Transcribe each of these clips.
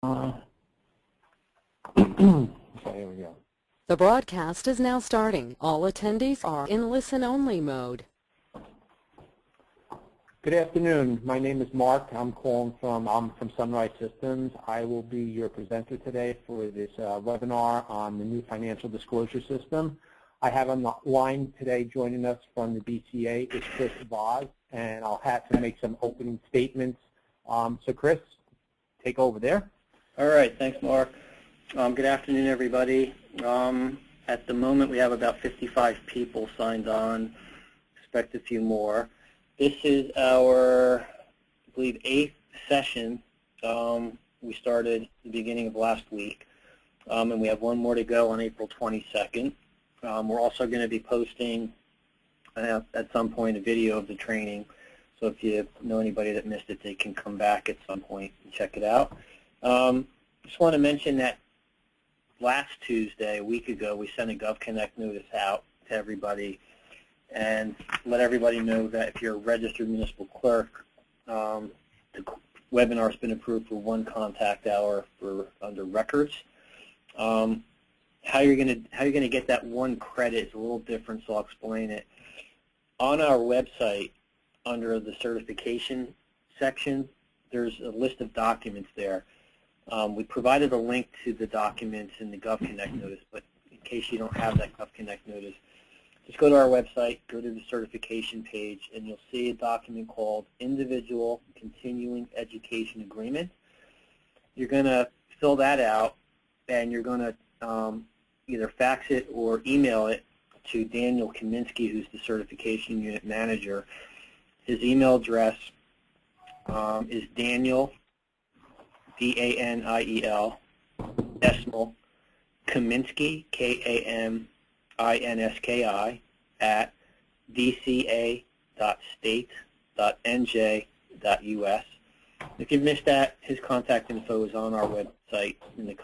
Okay, here we go. The broadcast is now starting. All attendees are in listen-only mode. Good afternoon. My name is Mark. I'm from Sunrise Systems. I will be your presenter today for this webinar on the new financial disclosure system. I have on the line today joining us from the BCA is Chris Voss, and I'll have to make some opening statements. So Chris, take over there. All right, thanks, Mark. Good afternoon, everybody. At the moment, we have about 55 people signed on. Expect a few more. This is our, I believe, 8th session. We started at the beginning of last week, and we have one more to go on April 22nd. We're also going to be posting at some point a video of the training, so if you know anybody that missed it, they can come back at some point and check it out. Just want to mention that last Tuesday, a week ago, we sent a GovConnect notice out to everybody and let everybody know that if you're a registered municipal clerk, the webinar has been approved for one contact hour under records. How you're gonna get that one credit is a little different, so I'll explain it. On our website, under the certification section, there's a list of documents there. We provided a link to the documents in the GovConnect notice, but in case you don't have that GovConnect notice, just go to our website, go to the certification page, and you'll see a document called Individual Continuing Education Agreement. You're going to fill that out, and you're going to either fax it or email it to Daniel Kaminsky, who's the Certification Unit Manager. His email address is Daniel, D-A-N-I-E-L, decimal, Kaminsky, K-A-M-I-N-S-K-I, at dca.state.nj.us. If you've missed that, his contact info is on our website in the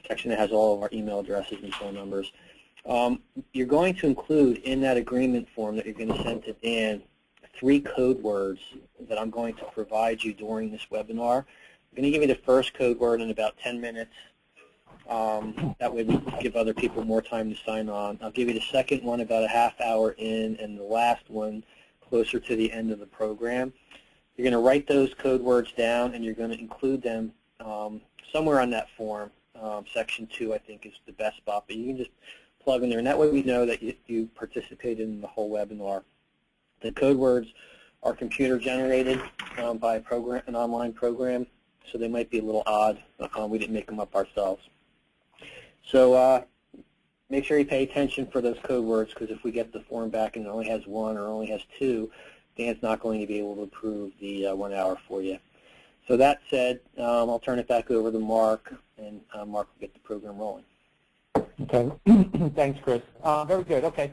section that has all of our email addresses and phone numbers. You're going to include in that agreement form that you're going to send to Dan 3 code words that I'm going to provide you during this webinar. I'm going to give you the first code word in about 10 minutes. That way we can give other people more time to sign on. I'll give you the second one about a half hour in, and the last one closer to the end of the program. You're going to write those code words down, and you're going to include them somewhere on that form. Section 2, I think, is the best spot, but you can just plug in there, and that way we know that you participated in the whole webinar. The code words are computer generated by an online program, so they might be a little odd. We didn't make them up ourselves. So make sure you pay attention for those code words, because if we get the form back and it only has 1 or only has 2, Dan's not going to be able to approve the 1 hour for you. So that said, I'll turn it back over to Mark, and Mark will get the program rolling. Okay. Thanks, Chris. Very good. Okay.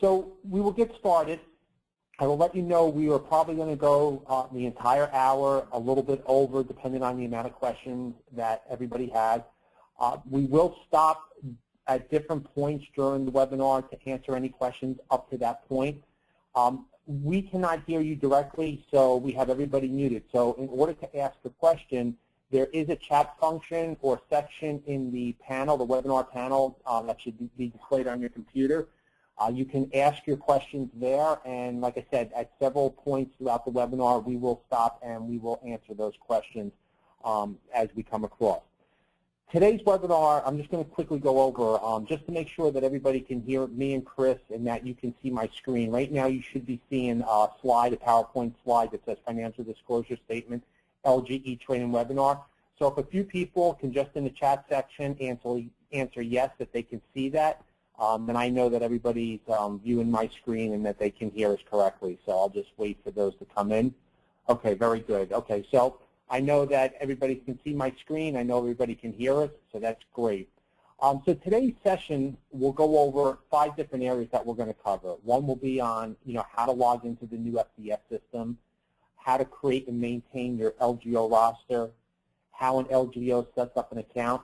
So we will get started. I will let you know we are probably going to go the entire hour, a little bit over, depending on the amount of questions that everybody has. We will stop at different points during the webinar to answer any questions up to that point. We cannot hear you directly, so we have everybody muted. So in order to ask a question, there is a chat function or section in the panel, the webinar panel, that should be displayed on your computer. You can ask your questions there, and like I said, at several points throughout the webinar, we will stop and we will answer those questions as we come across. Today's webinar, I'm just going to quickly go over, just to make sure that everybody can hear me and Chris and that you can see my screen. Right now, you should be seeing a slide, a PowerPoint slide that says Financial Disclosure Statement, LGE Training Webinar. So if a few people can just in the chat section answer yes, that they can see that, then I know that everybody's viewing my screen and that they can hear us correctly. So I'll just wait for those to come in. Okay, very good. Okay, so I know that everybody can see my screen. I know everybody can hear us, so that's great. So today's session, we'll go over 5 different areas that we're going to cover. One will be on, how to log into the new FDS system, how to create and maintain your LGO roster, how an LGO sets up an account,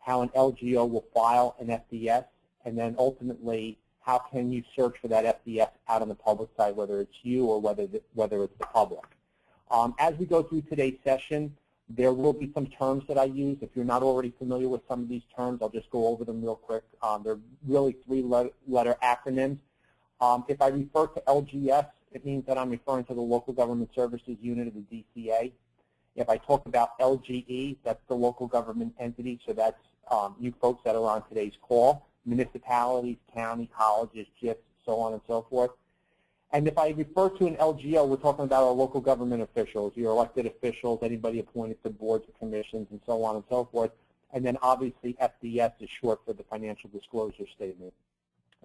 how an LGO will file an FDS, and then ultimately, how can you search for that FDS out on the public side, whether it's you or whether it's the public. As we go through today's session, There will be some terms that I use. If you're not already familiar with some of these terms, I'll just go over them real quick. They're really three-letter acronyms. If I refer to LGS, it means that I'm referring to the Local Government Services Unit of the DCA. If I talk about LGE, that's the local government entity, so that's you folks that are on today's call, municipalities, county, colleges, JIFs, so on and so forth. And if I refer to an LGO, we're talking about our local government officials, your elected officials, anybody appointed to boards or commissions, and so on and so forth. And then obviously FDS is short for the Financial Disclosure Statement.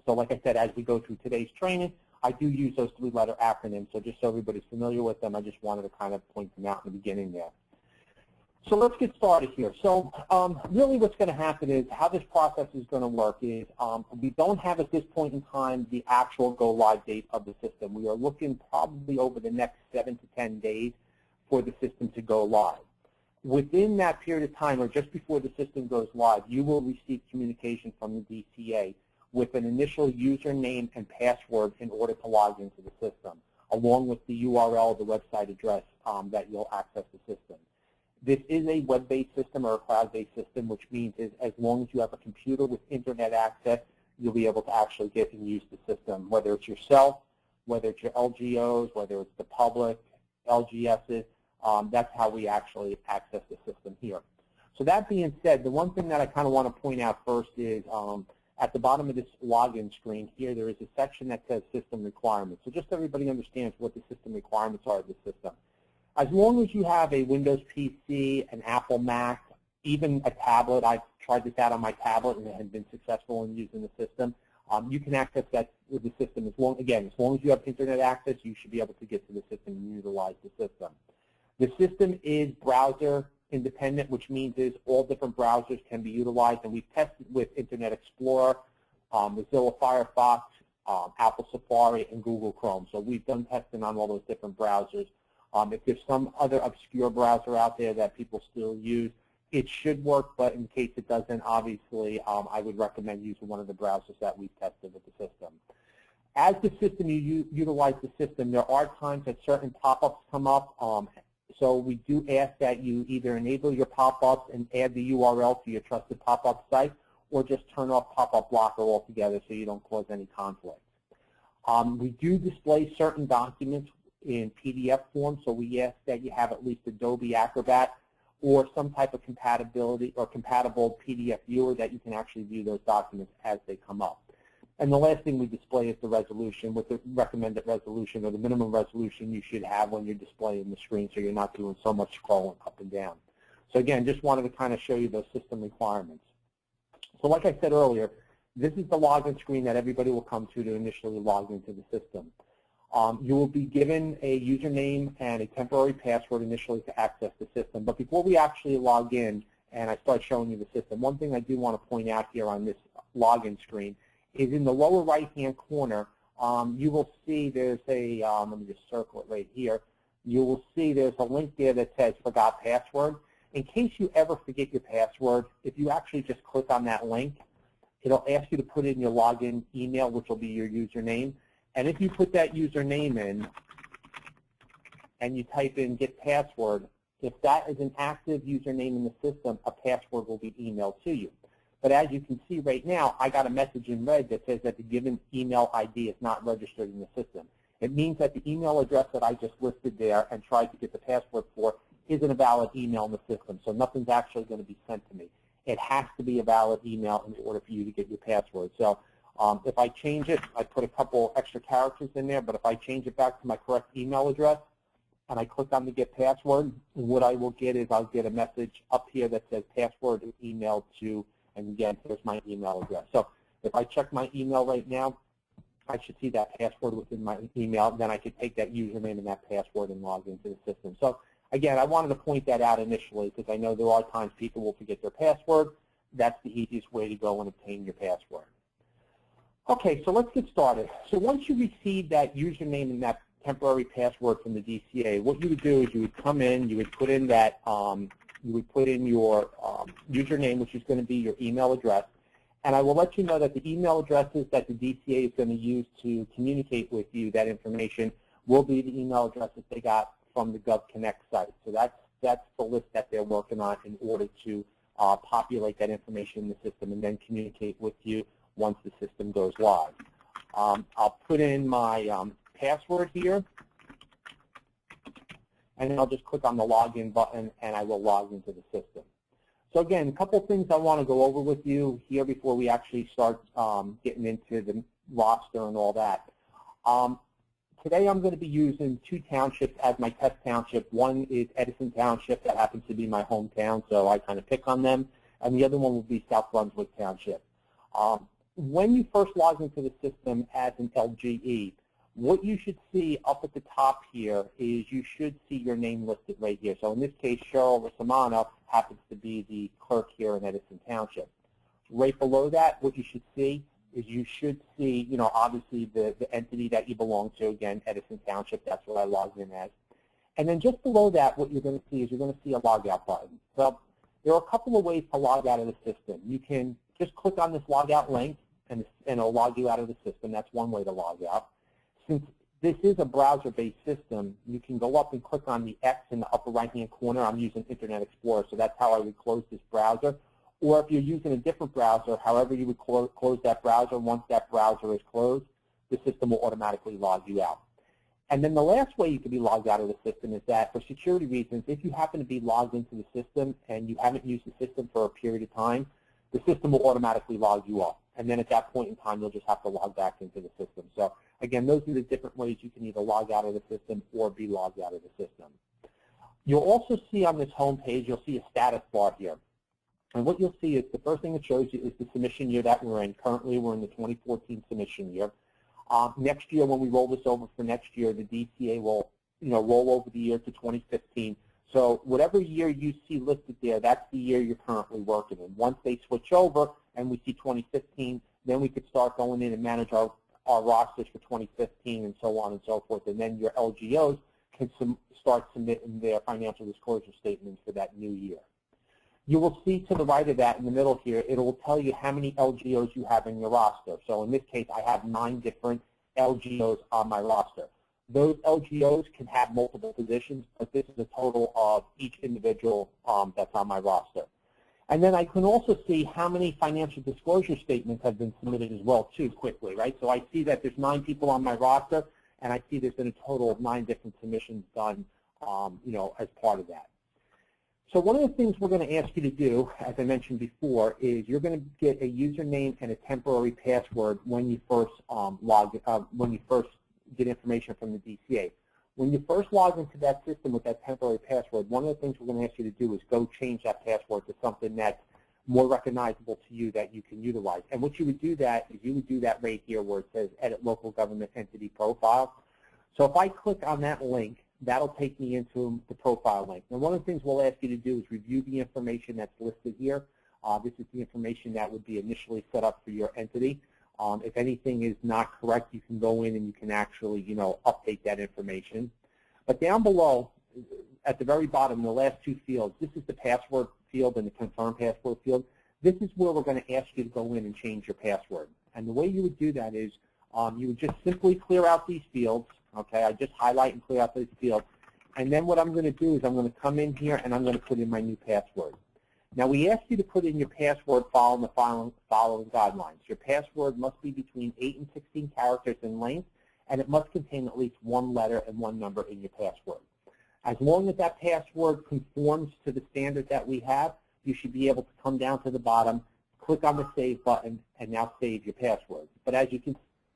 So like I said, as we go through today's training, I do use those three-letter acronyms, so just so everybody's familiar with them, I just wanted to kind of point them out in the beginning there. So let's get started here. So really what's going to happen is how this process is going to work is we don't have at this point in time the actual go-live date of the system. We are looking probably over the next 7 to 10 days for the system to go live. Within that period of time, or just before the system goes live, you will receive communication from the DCA with an initial username and password in order to log into the system, along with the URL, the website address that you'll access the system. This is a web-based system or a cloud-based system, which means is as long as you have a computer with internet access, you'll be able to actually get and use the system, whether it's yourself, whether it's your LGOs, whether it's the public, LGSs. That's how we actually access the system here. So that being said, the one thing that I kind of want to point out first is at the bottom of this login screen here, there is a section that says system requirements. So just so everybody understands what the system requirements are of the system. As long as you have a Windows PC, an Apple Mac, even a tablet, I've tried this out on my tablet and have been successful in using the system, you can access that with the system. As long as you have internet access, you should be able to get to the system and utilize the system. The system is browser independent, which means is all different browsers can be utilized, and we've tested with Internet Explorer, Mozilla Firefox, Apple Safari, and Google Chrome. So we've done testing on all those different browsers. If there's some other obscure browser out there that people still use, it should work, but in case it doesn't, obviously, I would recommend using one of the browsers that we've tested with the system. As the system, you utilize the system, there are times that certain pop-ups come up. So we do ask that you either enable your pop-ups and add the URL to your trusted pop-up site, or just turn off pop-up blocker altogether so you don't cause any conflict. We do display certain documents in PDF form, so we ask that you have at least Adobe Acrobat or some type of compatibility or compatible PDF viewer that you can actually view those documents as they come up. And the last thing we display is the resolution with the recommended resolution or the minimum resolution you should have when you're displaying the screen so you're not doing so much scrolling up and down. So again, just wanted to kind of show you those system requirements. So like I said earlier, this is the login screen that everybody will come to initially log into the system. You will be given a username and a temporary password initially to access the system. But before we actually log in and I start showing you the system, one thing I do want to point out here on this login screen is in the lower right-hand corner, you will see there's a, let me just circle it right here, you will see there's a link there that says forgot password. In case you ever forget your password, if you actually just click on that link, it'll ask you to put in your login email, which will be your username. And if you put that username in and you type in get password, if that is an active username in the system, a password will be emailed to you. But as you can see right now, I got a message in red that says that the given email ID is not registered in the system. It means that the email address that I just listed there and tried to get the password for isn't a valid email in the system, so nothing's actually going to be sent to me. It has to be a valid email in order for you to get your password. So if I change it, I put a couple extra characters in there, but if I change it back to my correct email address and I click on the get password, what I will get is I'll get a message up here that says password is emailed to, and again, here's my email address. So if I check my email right now, I should see that password within my email. Then I could take that username and that password and log into the system. So again, I wanted to point that out initially because I know there are times people will forget their password. That's the easiest way to go and obtain your password. Okay, so let's get started. So once you receive that username and that temporary password from the DCA, what you would do is you would come in, you would put in that, you would put in your username, which is going to be your email address. And I will let you know that the email addresses that the DCA is going to use to communicate with you that information will be the email addresses they got from the GovConnect site. So that's that's the list that they're working on in order to populate that information in the system and then communicate with you once the system goes live. I'll put in my password here, and then I'll just click on the login button and I will log into the system. So again, a couple things I want to go over with you here before we actually start getting into the roster and all that. Today I'm going to be using 2 townships as my test township. One is Edison Township, that happens to be my hometown, so I kind of pick on them. And the other one will be South Brunswick Township. When you first log into the system as an LGE, what you should see up at the top here is you should see your name listed right here. So in this case, Cheryl Rosamano happens to be the clerk here in Edison Township. Right below that, what you should see is you should see, you know, obviously the entity that you belong to, again, Edison Township, that's what I logged in as. And then just below that, what you're going to see is you're going to see a logout button. So there are a couple of ways to log out of the system. You can just click on this logout link and it'll log you out of the system. That's one way to log out. Since this is a browser-based system, you can go up and click on the X in the upper right-hand corner. I'm using Internet Explorer, so that's how I would close this browser. Or if you're using a different browser, however you would close that browser, once that browser is closed, the system will automatically log you out. And then the last way you can be logged out of the system is that for security reasons, if you happen to be logged into the system and you haven't used the system for a period of time, the system will automatically log you off. And then at that point in time, you'll just have to log back into the system. So again, those are the different ways you can either log out of the system or be logged out of the system. You'll also see on this home page, you'll see a status bar here. And what you'll see is the first thing it shows you is the submission year that we're in. Currently, we're in the 2014 submission year. Next year, when we roll this over for next year, the DCA will, roll over the year to 2015. So whatever year you see listed there, that's the year you're currently working in. Once they switch over and we see 2015, then we could start going in and manage our rosters for 2015 and so on and so forth. And then your LGOs can start submitting their financial disclosure statements for that new year. You will see to the right of that in the middle here, it will tell you how many LGOs you have in your roster. So in this case, I have 9 different LGOs on my roster. Those LGOs can have multiple positions, but this is a total of each individual that's on my roster. And then I can also see how many financial disclosure statements have been submitted as well, too, quickly, right? So I see that there's 9 people on my roster, and I see there's been a total of 9 different submissions done, as part of that. So one of the things we're going to ask you to do, as I mentioned before, is you're going to get a username and a temporary password when you first when you first get information from the DCA. When you first log into that system with that temporary password, one of the things we're going to ask you to do is go change that password to something that's more recognizable to you that you can utilize. And what you would do that is you would do that right here where it says Edit Local Government Entity Profile. So if I click on that link, that'll take me into the profile link. Now, one of the things we'll ask you to do is review the information that's listed here. This is the information that would be initially set up for your entity. If anything is not correct, you can go in and you can actually, update that information. But down below, at the very bottom, the last 2 fields, this is the password field and the confirm password field. This is where we're going to ask you to go in and change your password. And the way you would do that is you would just simply clear out these fields. Okay, I just highlight and clear out these fields. And then what I'm going to do is I'm going to come in here and I'm going to put in my new password. Now, we ask you to put in your password following the following guidelines. Your password must be between 8 and 16 characters in length, and it must contain at least 1 letter and 1 number in your password. As long as that password conforms to the standard that we have, you should be able to come down to the bottom, click on the Save button, and now save your password. But as you can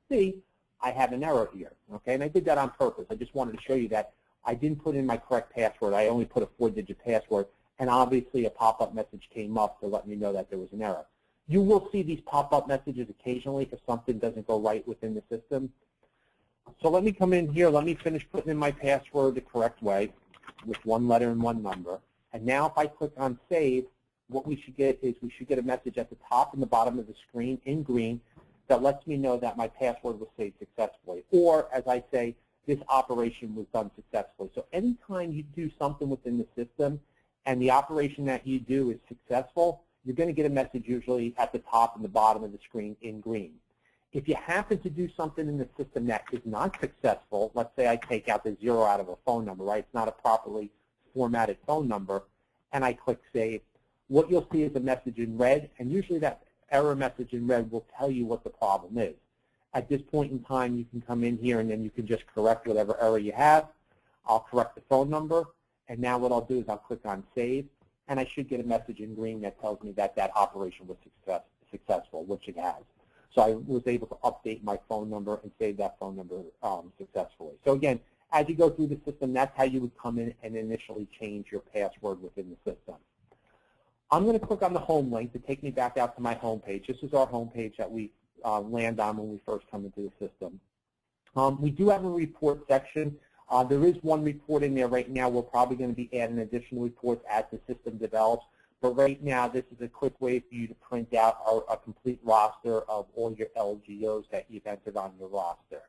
see, I have an error here, okay? And I did that on purpose. I just wanted to show you that I didn't put in my correct password. I only put a 4-digit password, and obviously a pop-up message came up to let me know that there was an error. You will see these pop-up messages occasionally if something doesn't go right within the system. So let me come in here. Let me finish putting in my password the correct way with 1 letter and 1 number. And now if I click on Save, what we should get is we should get a message at the top and the bottom of the screen in green that lets me know that my password was saved successfully. Or, as I say, this operation was done successfully. So anytime you do something within the system and the operation that you do is successful, you're going to get a message usually at the top and the bottom of the screen in green. If you happen to do something in the system that is not successful, let's say I take out the 0 out of a phone number, right? It's not a properly formatted phone number, and I click Save, what you'll see is a message in red, and usually that error message in red will tell you what the problem is. At this point in time, you can come in here and then you can just correct whatever error you have. I'll correct the phone number, and now what I'll do is I'll click on Save, and I should get a message in green that tells me that that operation was successful, which it has. So I was able to update my phone number and save that phone number successfully. So again, as you go through the system, that's how you would come in and initially change your password within the system. I'm going to click on the home link to take me back out to my home page. This is our home page that we land on when we first come into the system. We do have a report section. There is one report in there right now. We're probably going to be adding additional reports as the system develops. But right now, this is a quick way for you to print out a complete roster of all your LGOs that you've entered on your roster.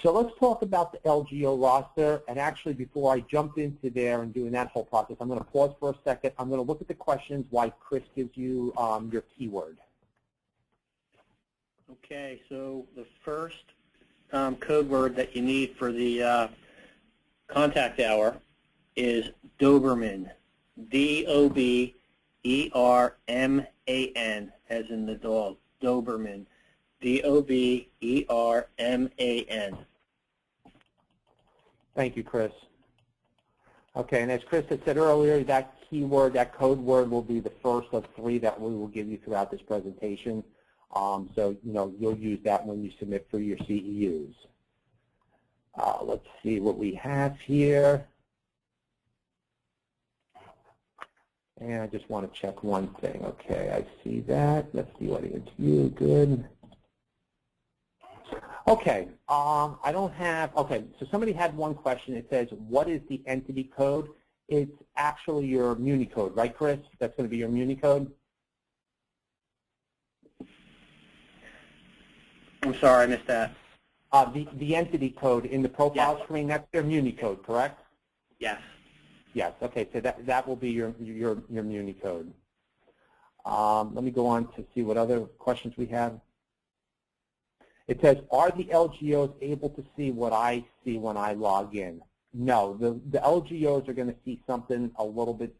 So let's talk about the LGO roster. And actually, before I jump into there and doing that whole process, I'm going to pause for a second. I'm going to look at the questions while Chris gives you your keyword. Okay, so the first code word that you need for the contact hour is Doberman. D-O-B-E-R-M-A-N, as in the dog. Doberman. D-O-B-E-R-M-A-N. Thank you, Chris. Okay, and as Chris had said earlier, that keyword, that code word will be the first of 3 that we will give you throughout this presentation. So, you'll use that when you submit for your CEUs. Let's see what we have here. And I just want to check one thing. Okay, I see that. Let's see what it's you. Good. Okay, I don't have, okay, so somebody had one question. It says, what is the entity code? It's actually your Muni code, right, Chris? That's going to be your Muni code? I'm sorry, I missed that. The entity code in the profile screen, that's their Muni code, correct? Yes. Yes, okay, so that will be your Muni code. Let me go on to see what other questions we have. It says, are the LGOs able to see what I see when I log in? No, the LGOs are going to see something a little bit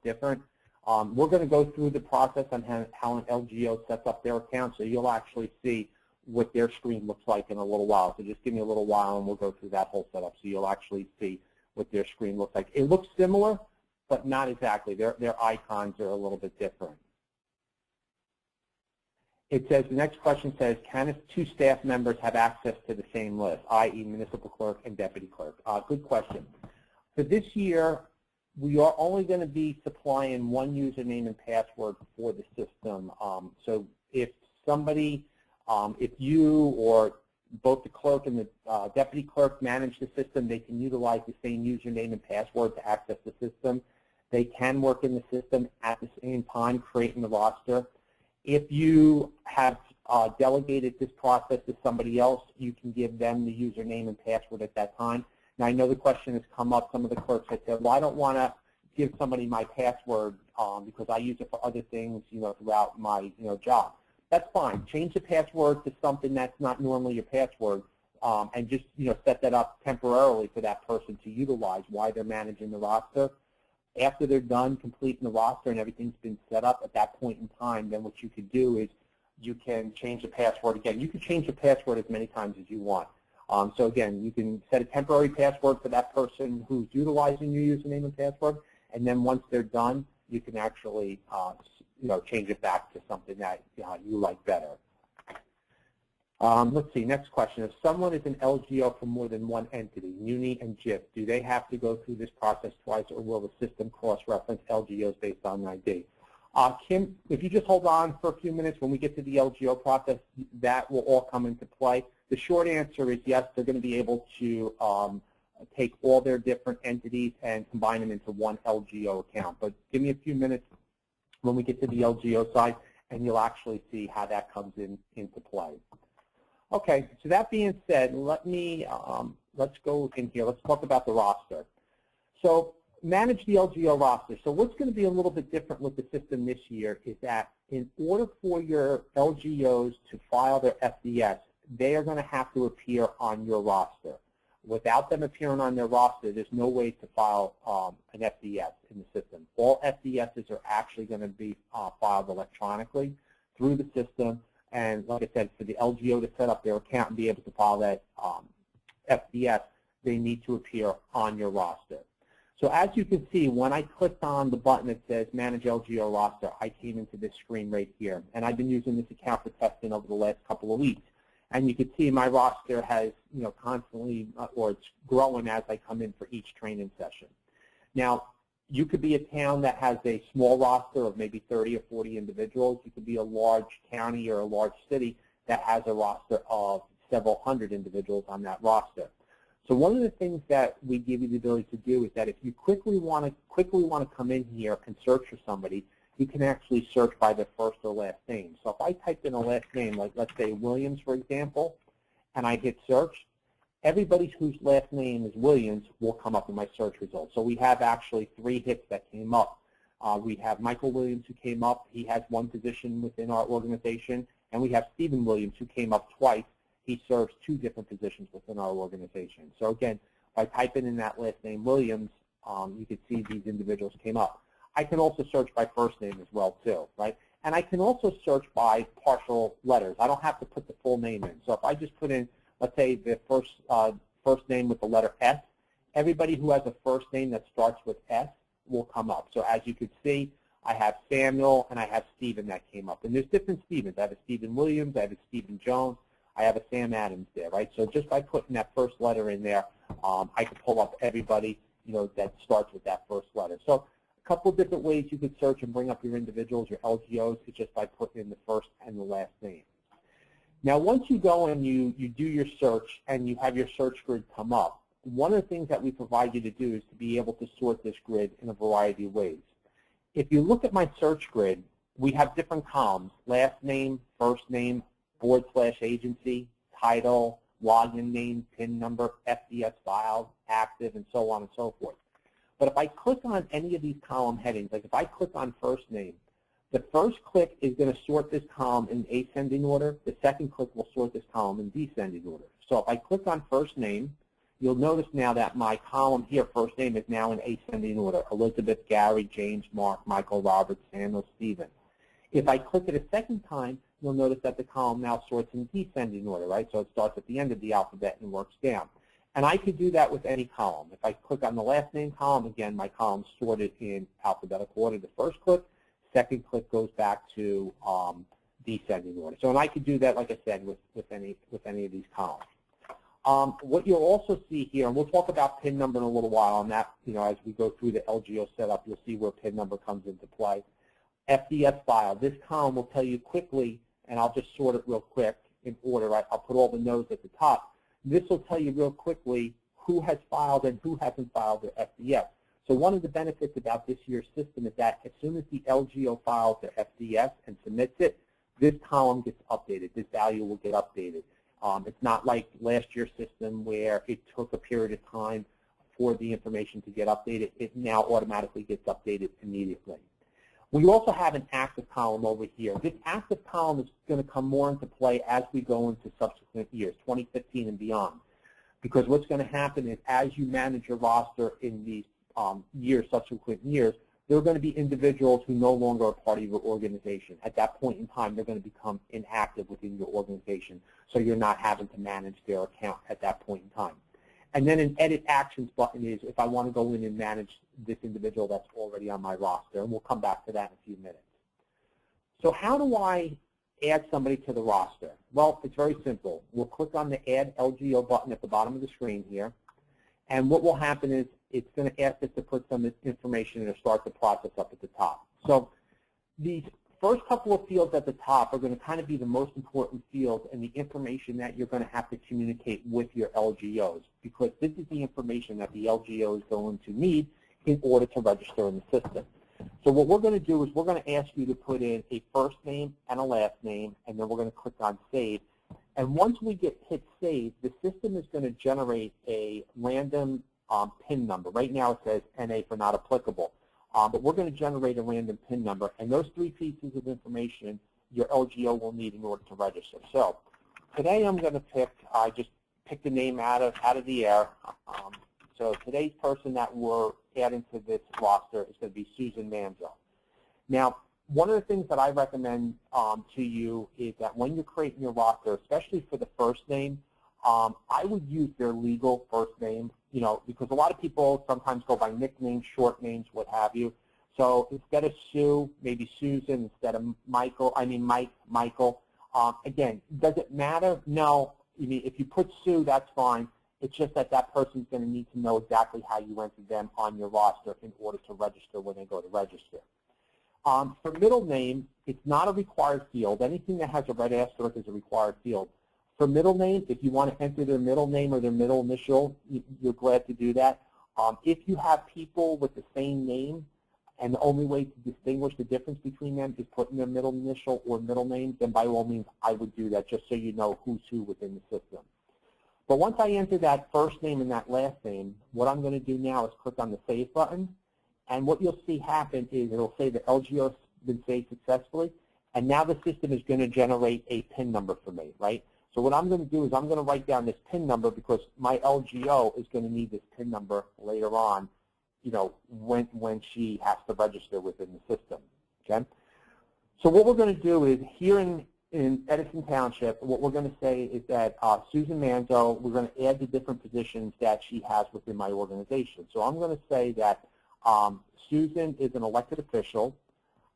different. We're going to go through the process on how an LGO sets up their account, so you'll actually see what their screen looks like in a little while. So just give me a little while and we'll go through that whole setup, so you'll actually see what their screen looks like. It looks similar, but not exactly. Their icons are a little bit different. It says, the next question says, can 2 staff members have access to the same list, i.e. municipal clerk and deputy clerk? Good question. For this year, we are only going to be supplying one username and password for the system. So if somebody, if you or both the clerk and the deputy clerk manage the system, they can utilize the same username and password to access the system. They can work in the system at the same time, creating the roster. If you have delegated this process to somebody else, you can give them the username and password at that time. Now, I know the question has come up. Some of the clerks have said, well, I don't want to give somebody my password because I use it for other things, throughout my, job. That's fine. Change the password to something that's not normally your password, and just, set that up temporarily for that person to utilize while they're managing the roster. After they're done completing the roster and everything's been set up at that point in time, then what you could do is you can change the password again. You can change the password as many times as you want. So again, you can set a temporary password for that person who's utilizing your username and password, and then once they're done, you can actually change it back to something that you like better. Let's see, next question. If someone is an LGO for more than one entity, Muni and JIF, do they have to go through this process twice, or will the system cross-reference LGOs based on ID? Kim, if you just hold on for a few minutes, when we get to the LGO process, that will all come into play. The short answer is yes, they're going to be able to take all their different entities and combine them into one LGO account. But give me a few minutes when we get to the LGO side, and you'll actually see how that comes into play. Okay, so that being said, let's go in here. Let's talk about the roster. So manage the LGO roster. So what's going to be a little bit different with the system this year is that in order for your LGOs to file their FDS, they are going to have to appear on your roster. Without them appearing on their roster, there's no way to file an FDS in the system. All FDSs are actually going to be filed electronically through the system. And like I said, for the LGO to set up their account and be able to file that FDS, they need to appear on your roster. So as you can see, when I clicked on the button that says Manage LGO Roster, I came into this screen right here. And I've been using this account for testing over the last couple of weeks. And you can see my roster has, constantly, or it's growing as I come in for each training session. Now, you could be a town that has a small roster of maybe 30 or 40 individuals. You could be a large county or a large city that has a roster of several hundred individuals on that roster. So one of the things that we give you the ability to do is that if you quickly want to come in here and search for somebody, you can actually search by their first or last name. So if I type in a last name, like let's say Williams, for example, and I hit search, everybody whose last name is Williams will come up in my search results. So we have actually 3 hits that came up. We have Michael Williams who came up. He has 1 position within our organization. And we have Stephen Williams who came up twice. He serves 2 different positions within our organization. So again, by typing in that last name Williams, you can see these individuals came up. I can also search by first name as well too, right? And I can also search by partial letters. I don't have to put the full name in. So if I just put in, let's say, the first name with the letter S, everybody who has a first name that starts with S will come up. So as you can see, I have Samuel and I have Stephen that came up. And there's different Stephens. I have a Stephen Williams, I have a Stephen Jones, I have a Sam Adams there, right? So just by putting that first letter in there, I can pull up everybody, that starts with that first letter. So a couple of different ways you could search and bring up your individuals, your LGOs, is just by putting in the first and the last name. Now, once you go and you do your search and you have your search grid come up, one of the things that we provide you to do is to be able to sort this grid in a variety of ways. If you look at my search grid, we have different columns: last name, first name, /agency, title, login name, PIN number, FDS file, active, and so on and so forth. But if I click on any of these column headings, like if I click on first name, the first click is going to sort this column in ascending order. The second click will sort this column in descending order. So if I click on first name, you'll notice now that my column here, first name, is now in ascending order: Elizabeth, Gary, James, Mark, Michael, Robert, Samuel, Stephen. If I click it a second time, you'll notice that the column now sorts in descending order, right? So it starts at the end of the alphabet and works down. And I could do that with any column. If I click on the last name column, again, my column's sorted in alphabetical order. The first click, second click goes back to descending order. So, and I could do that, like I said, with any of these columns. What you'll also see here, and we'll talk about PIN number in a little while, and that, as we go through the LGO setup, you'll see where PIN number comes into play. FDS file. This column will tell you quickly, and I'll just sort it real quick in order. Right? I'll put all the nodes at the top. This will tell you real quickly who has filed and who hasn't filed their FDS. So one of the benefits about this year's system is that as soon as the LGO files their FDS and submits it, this column gets updated. This value will get updated. It's not like last year's system where it took a period of time for the information to get updated. It now automatically gets updated immediately. We also have an active column over here. This active column is going to come more into play as we go into subsequent years, 2015 and beyond. Because what's going to happen is as you manage your roster in these subsequent years, there are going to be individuals who no longer are part of your organization. At that point in time, they're going to become inactive within your organization, so you're not having to manage their account at that point in time. And then an Edit Actions button is if I want to go in and manage this individual that's already on my roster, and we'll come back to that in a few minutes. So how do I add somebody to the roster? Well, it's very simple. We'll click on the Add LGO button at the bottom of the screen here, and what will happen is it's going to ask us to put some information and start the process up at the top. So these first couple of fields at the top are going to kind of be the most important fields and the information that you're going to have to communicate with your LGOs, because this is the information that the LGO is going to need in order to register in the system. So what we're going to do is we're going to ask you to put in a first name and a last name, and then we're going to click on Save. And once we hit Save, the system is going to generate a random PIN number. Right now it says NA for not applicable. But we're going to generate a random PIN number, and those 3 pieces of information your LGO will need in order to register. So today I'm going to pick, I just pick the name out of the air. So today's person that we're adding to this roster is going to be Susan Manzo. Now, one of the things that I recommend to you is that when you're creating your roster, especially for the first name, I would use their legal first name, because a lot of people sometimes go by nicknames, short names, what have you. So instead of Sue, maybe Susan. Instead of Mike, Michael. Again, does it matter? No. If you put Sue, that's fine. It's just that that person's going to need to know exactly how you entered them on your roster in order to register when they go to register. For middle name, it's not a required field. Anything that has a red asterisk is a required field. For middle name, if you want to enter their middle name or their middle initial, you're glad to do that. If you have people with the same name, and the only way to distinguish the difference between them is putting their middle initial or middle name, then by all means I would do that just so you know who's who within the system. But once I enter that first name and that last name, what I'm going to do now is click on the Save button. And what you'll see happen is it'll say the LGO has been saved successfully. And now the system is going to generate a PIN number for me, right? So what I'm going to do is I'm going to write down this PIN number because my LGO is going to need this PIN number later on, when she has to register within the system, okay? So what we're going to do is here in Edison Township, what we're going to say is that Susan Manzo, we're going to add the different positions that she has within my organization. So I'm going to say that Susan is an elected official.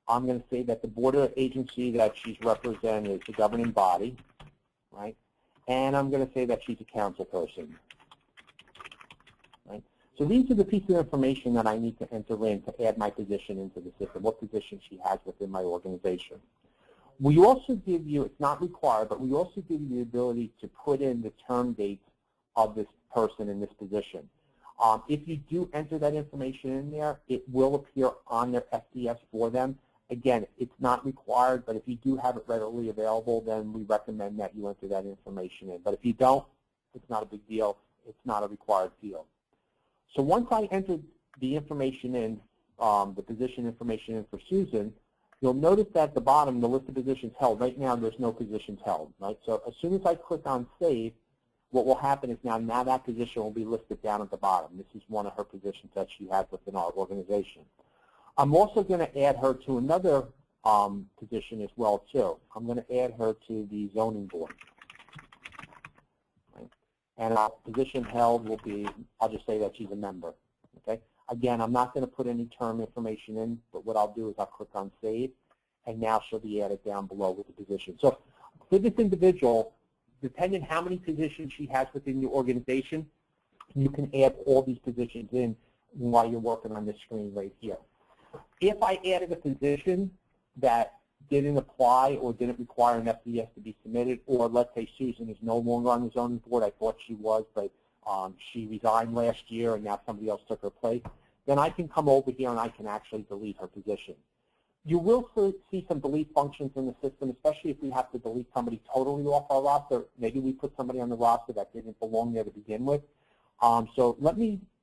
I'm going to say that the board of agency that she's representing is the governing body, right? And I'm going to say that she's a council person, right? So these are the pieces of information that I need to enter in to add my position into the system, what position she has within my organization. We also give you, it's not required, but we also give you the ability to put in the term dates of this person in this position. If you do enter that information in there, it will appear on their SDS for them. Again, it's not required, but if you do have it readily available, then we recommend that you enter that information in. But if you don't, it's not a big deal. It's not a required field. So once I entered the information in, the position information in for Susan, you'll notice that at the bottom, the list of positions held. Right now, there's no positions held, right? So as soon as I click on Save, what will happen is now that position will be listed down at the bottom. This is one of her positions that she has within our organization. I'm also going to add her to another position as well, too. I'm going to add her to the zoning board. Right? And our position held will be, I'll just say that she's a member. Okay? Again, I'm not going to put any term information in, but what I'll do is I'll click on Save, and now she'll be added down below with the position. So for this individual, depending how many positions she has within your organization, you can add all these positions in while you're working on this screen right here. If I added a position that didn't apply or didn't require an FDS to be submitted, or let's say Susan is no longer on the zoning board, I thought she was, but she resigned last year and now somebody else took her place, then I can come over here and I can actually delete her position. You will see some delete functions in the system, especially if we have to delete somebody totally off our roster. Maybe we put somebody on the roster that didn't belong there to begin with. So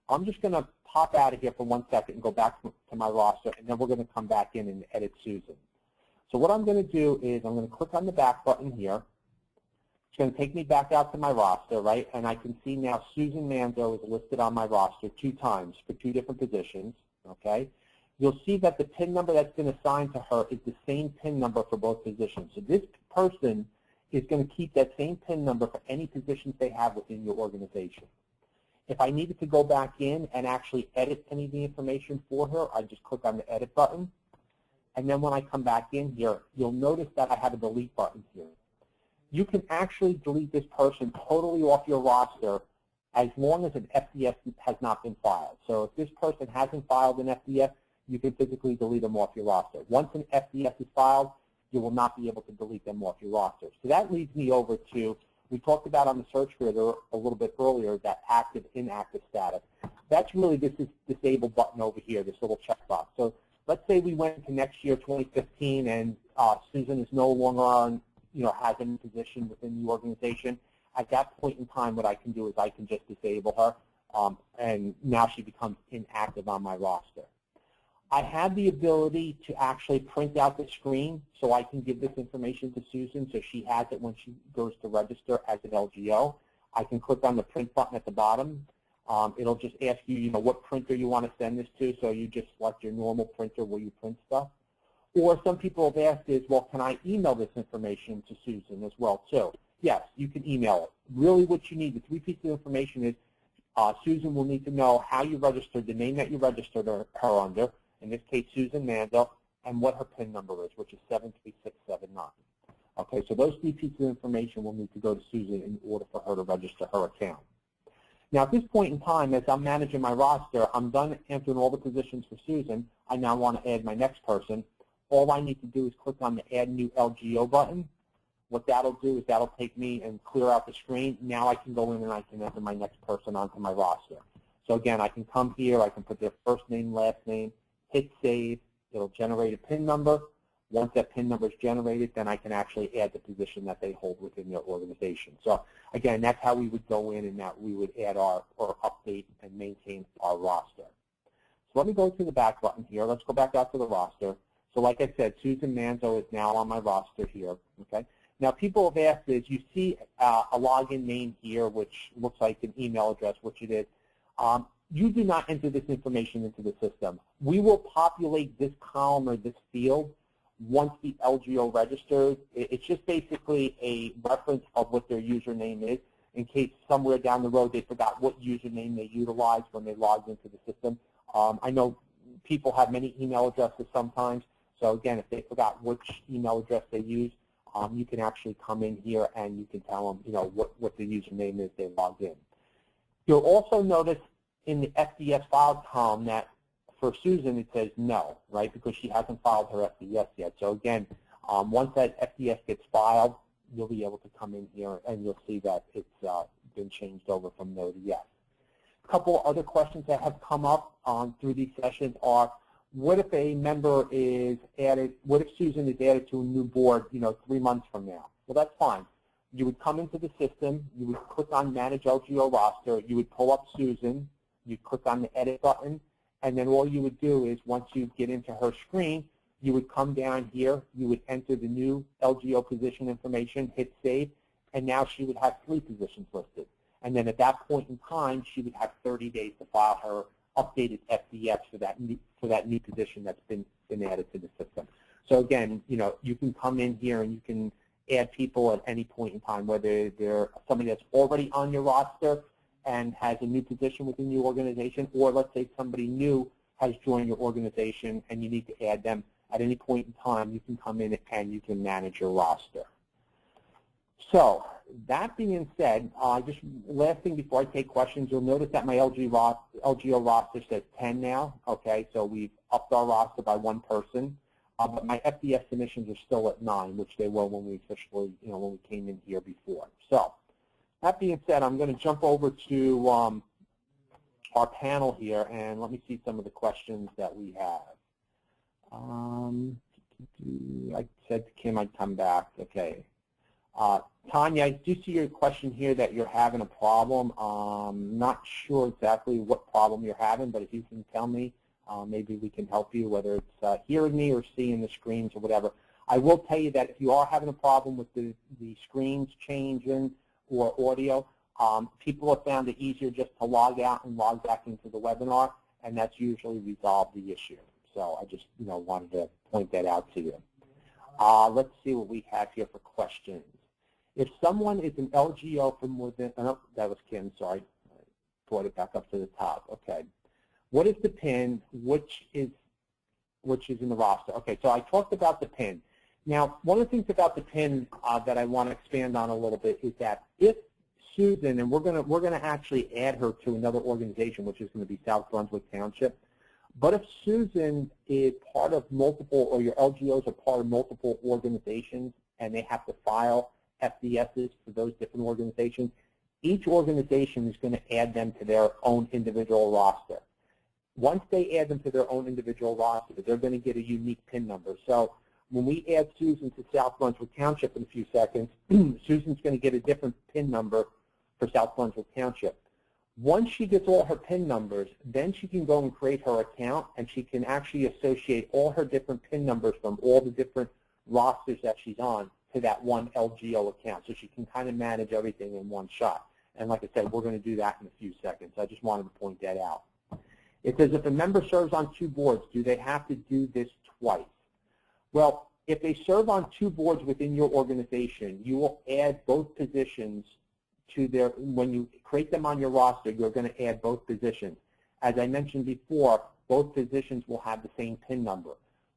I'm just going to pop out of here for 1 second and go back to my roster, and then we're going to come back in and edit Susan. So what I'm going to do is I'm going to click on the back button here. It's going to take me back out to my roster, right? And I can see now Susan Manzo is listed on my roster 2 times for 2 different positions, okay? You'll see that the PIN number that's been assigned to her is the same PIN number for both positions. So this person is going to keep that same PIN number for any positions they have within your organization. If I needed to go back in and actually edit any of the information for her, I just click on the Edit button. And then when I come back in here, you'll notice that I have a Delete button here. You can actually delete this person totally off your roster as long as an FDS has not been filed. So if this person hasn't filed an FDS, you can physically delete them off your roster. Once an FDS is filed, you will not be able to delete them off your roster. So that leads me over to, we talked about on the search grid a little bit earlier, that active, inactive status. That's really this disable button over here, this little checkbox. So let's say we went to next year, 2015, and Susan is no longer on, has any position within the organization. At that point in time, what I can do is I can just disable her, and now she becomes inactive on my roster. I have the ability to actually print out the screen so I can give this information to Susan so she has it when she goes to register as an LGO. I can click on the print button at the bottom. It'll just ask you, what printer you want to send this to, so you just select your normal printer where you print stuff. Or some people have asked is, well, can I email this information to Susan as well, too? Yes, you can email it. Really what you need, the 3 pieces of information is Susan will need to know how you registered, the name that you registered her under, in this case Susan Mandel, and what her PIN number is, which is 73679. Okay, so those 3 pieces of information will need to go to Susan in order for her to register her account. Now at this point in time, as I'm managing my roster, I'm done answering all the positions for Susan. I now want to add my next person. All I need to do is click on the Add New LGO button. What that'll do is that'll take me and clear out the screen. Now I can go in and I can enter my next person onto my roster. So again, I can come here, I can put their first name, last name, hit save. It'll generate a PIN number. Once that PIN number is generated, then I can actually add the position that they hold within their organization. So again, that's how we would go in and that we would add or update and maintain our roster. So let me go to the back button here. Let's go back out to the roster. So like I said, Susan Manzo is now on my roster here. Okay. Now people have asked is, you see a login name here, which looks like an email address, which it is. You do not enter this information into the system. We will populate this column or this field once the LGO registers. It's just basically a reference of what their username is in case somewhere down the road they forgot what username they utilized when they logged into the system. I know people have many email addresses sometimes, so again, if they forgot which email address they use, you can actually come in here and you can tell them, what the username is they logged in. You'll also notice in the FDS filed column that for Susan it says no, right, because she hasn't filed her FDS yet. So again, once that FDS gets filed, you'll be able to come in here and you'll see that it's been changed over from no to yes. A couple other questions that have come up through these sessions are, what if a member is added, what if Susan is added to a new board, 3 months from now? Well, that's fine. You would come into the system, you would click on Manage LGO Roster, you would pull up Susan, you'd click on the Edit button, and then all you would do is once you get into her screen, you would come down here, you would enter the new LGO position information, hit Save, and now she would have 3 positions listed. And then at that point in time, she would have 30 days to file her updated FDS for that new position that's been added to the system. So again, you can come in here and you can add people at any point in time, whether they're somebody that's already on your roster and has a new position within your organization, or let's say somebody new has joined your organization and you need to add them at any point in time, you can come in and you can manage your roster. So that being said, just last thing before I take questions, you'll notice that my LGO roster says 10 now. Okay, so we've upped our roster by 1 person, but my FDS submissions are still at 9, which they were when we officially, when we came in here before. So that being said, I'm going to jump over to our panel here, and let me see some of the questions that we have. I said to Kim I'd come back. Okay. Tanya, I do see your question here that you're having a problem. Not sure exactly what problem you're having, but if you can tell me, maybe we can help you, whether it's hearing me or seeing the screens or whatever. I will tell you that if you are having a problem with the screens changing or audio, people have found it easier just to log out and log back into the webinar, and that's usually resolved the issue. So I just wanted to point that out to you. Let's see what we have here for questions. If someone is an LGO from within, oh, that was Kim, sorry. I brought it back up to the top. Okay. What is the PIN? Which is in the roster? Okay, so I talked about the PIN. Now, one of the things about the PIN that I want to expand on a little bit is that if Susan, and we're gonna actually add her to another organization, which is going to be South Brunswick Township. But if Susan is part of multiple, or your LGOs are part of multiple organizations, and they have to file FDSs for those different organizations, each organization is going to add them to their own individual roster. Once they add them to their own individual roster, they're going to get a unique PIN number. So when we add Susan to South Brunswick Township in a few seconds, Susan's going to get a different PIN number for South Brunswick Township. Once she gets all her PIN numbers, then she can go and create her account, and she can actually associate all her different PIN numbers from all the different rosters that she's on to that one LGO account. So she can kind of manage everything in one shot. And like I said, we're going to do that in a few seconds. I just wanted to point that out. It says if a member serves on 2 boards, do they have to do this twice? Well, if they serve on 2 boards within your organization, you will add both positions to their, when you create them on your roster, you're going to add both positions. As I mentioned before, both positions will have the same PIN number.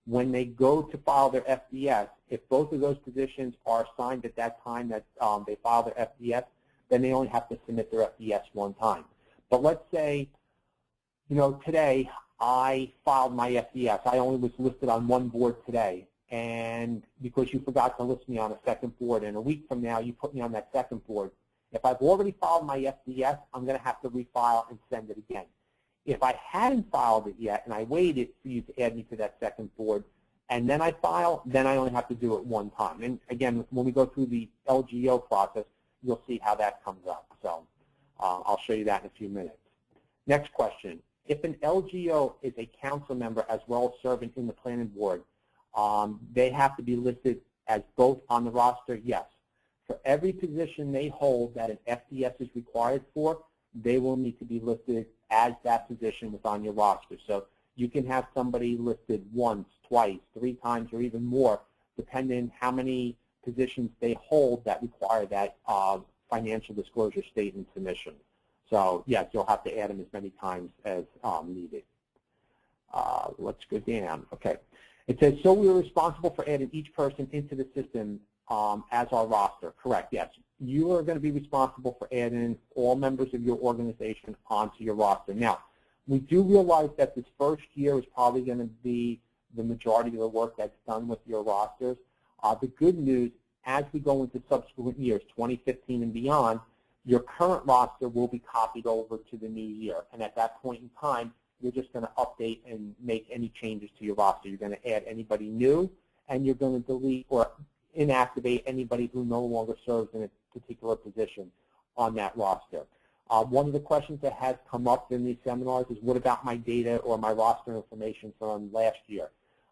When they go to file their FDS, if both of those positions are assigned at that time that they file their FDS, then they only have to submit their FDS one time. But let's say, you know, today I filed my FDS. I only was listed on 1 board today, and because you forgot to list me on a 2nd board, and a week from now you put me on that 2nd board, if I've already filed my FDS, I'm going to have to refile and send it again. If I hadn't filed it yet and I waited for you to add me to that 2nd board and then I file, then I only have to do it one time. And again, when we go through the LGO process, you'll see how that comes up. So I'll show you that in a few minutes. Next question. If an LGO is a council member as well as serving in the planning board, they have to be listed as both on the roster? Yes. For every position they hold that an FDS is required for, they will need to be listed as that position was on your roster. So you can have somebody listed once, twice, 3 times, or even more, depending how many positions they hold that require that financial disclosure statement submission. So yes, you'll have to add them as many times as needed. Let's go down. Okay. It says, so we are responsible for adding each person into the system as our roster. Correct, yes. You are going to be responsible for adding all members of your organization onto your roster. Now, we do realize that this first year is probably going to be the majority of the work that's done with your rosters. The good news, as we go into subsequent years, 2015 and beyond, your current roster will be copied over to the new year. And at that point in time, you're just going to update and make any changes to your roster. You're going to add anybody new, and you're going to delete or inactivate anybody who no longer serves in a particular position on that roster. One of the questions that has come up in these seminars is, what about my data or my roster information from last year?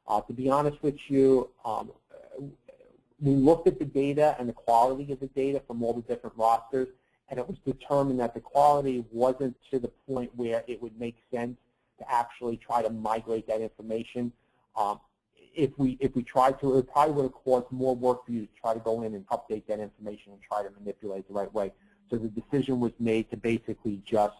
To be honest with you, we looked at the data and the quality of the data from all the different rosters, and it was determined that the quality wasn't to the point where it would make sense to actually try to migrate that information. If we tried to, it probably would have caused more work for you to try to go in and update that information and try to manipulate it the right way. So the decision was made to basically just,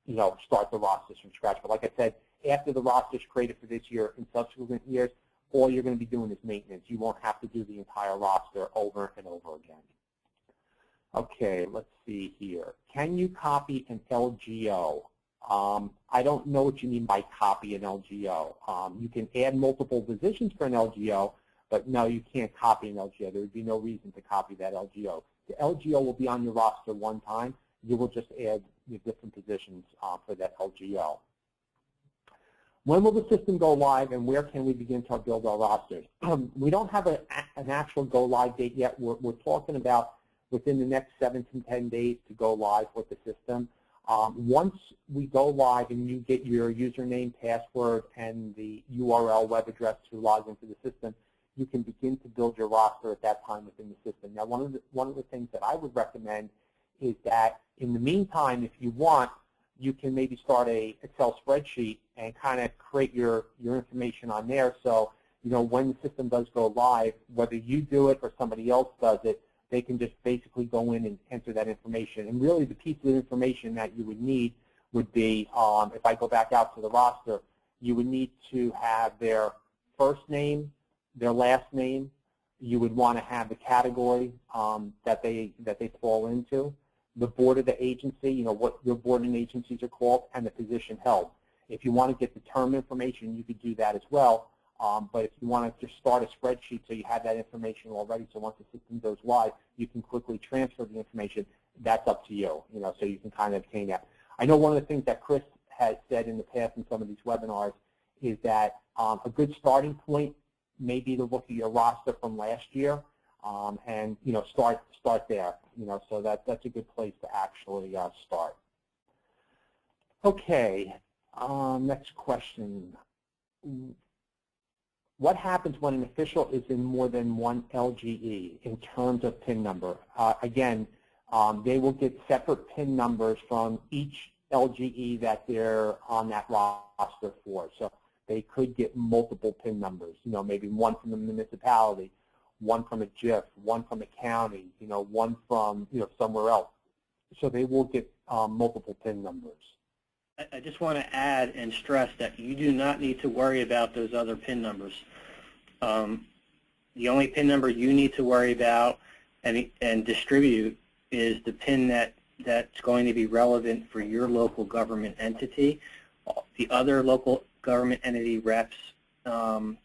you know, start the rosters from scratch. But like I said, after the roster is created for this year and subsequent years, all you're going to be doing is maintenance. You won't have to do the entire roster over and over again. Okay, let's see here. Can you copy an LGO? I don't know what you mean by copy an LGO. You can add multiple positions for an LGO, but no, you can't copy an LGO. There would be no reason to copy that LGO. The LGO will be on your roster one time. You will just add your different positions for that LGO. When will the system go live, and where can we begin to build our rosters? We don't have an actual go live date yet. We're talking about within the next 7 to 10 days to go live with the system. Once we go live and you get your username, password, and the URL web address to log into the system, you can begin to build your roster at that time within the system. Now, one of the things that I would recommend is that in the meantime, if you want, you can maybe start a Excel spreadsheet and kind of create your information on there. So, you know, when the system does go live, whether you do it or somebody else does it, they can just basically go in and enter that information. And really the piece of information that you would need would be, if I go back out to the roster, you would need to have their first name, their last name. You would want to have the category that they fall into, the board of the agency, you know, what your board and agencies are called, and the position held. If you want to get the term information, you could do that as well. But if you want to just start a spreadsheet so you have that information already, so once the system goes live, you can quickly transfer the information, that's up to you, you know, so you can kind of obtain that. I know one of the things that Chris has said in the past in some of these webinars is that a good starting point may be to look at your roster from last year and, you know, start there, you know, so that's a good place to actually start. Okay, next question. What happens when an official is in more than one LGE in terms of PIN number? Again, They will get separate PIN numbers from each LGE that they're on that roster for. So they could get multiple PIN numbers, maybe one from the municipality, one from a JIF, one from a county, one from, somewhere else. So they will get multiple PIN numbers. I just want to add and stress that you do not need to worry about those other PIN numbers. The only PIN number you need to worry about and distribute is the PIN that's going to be relevant for your local government entity. The other local government entity reps will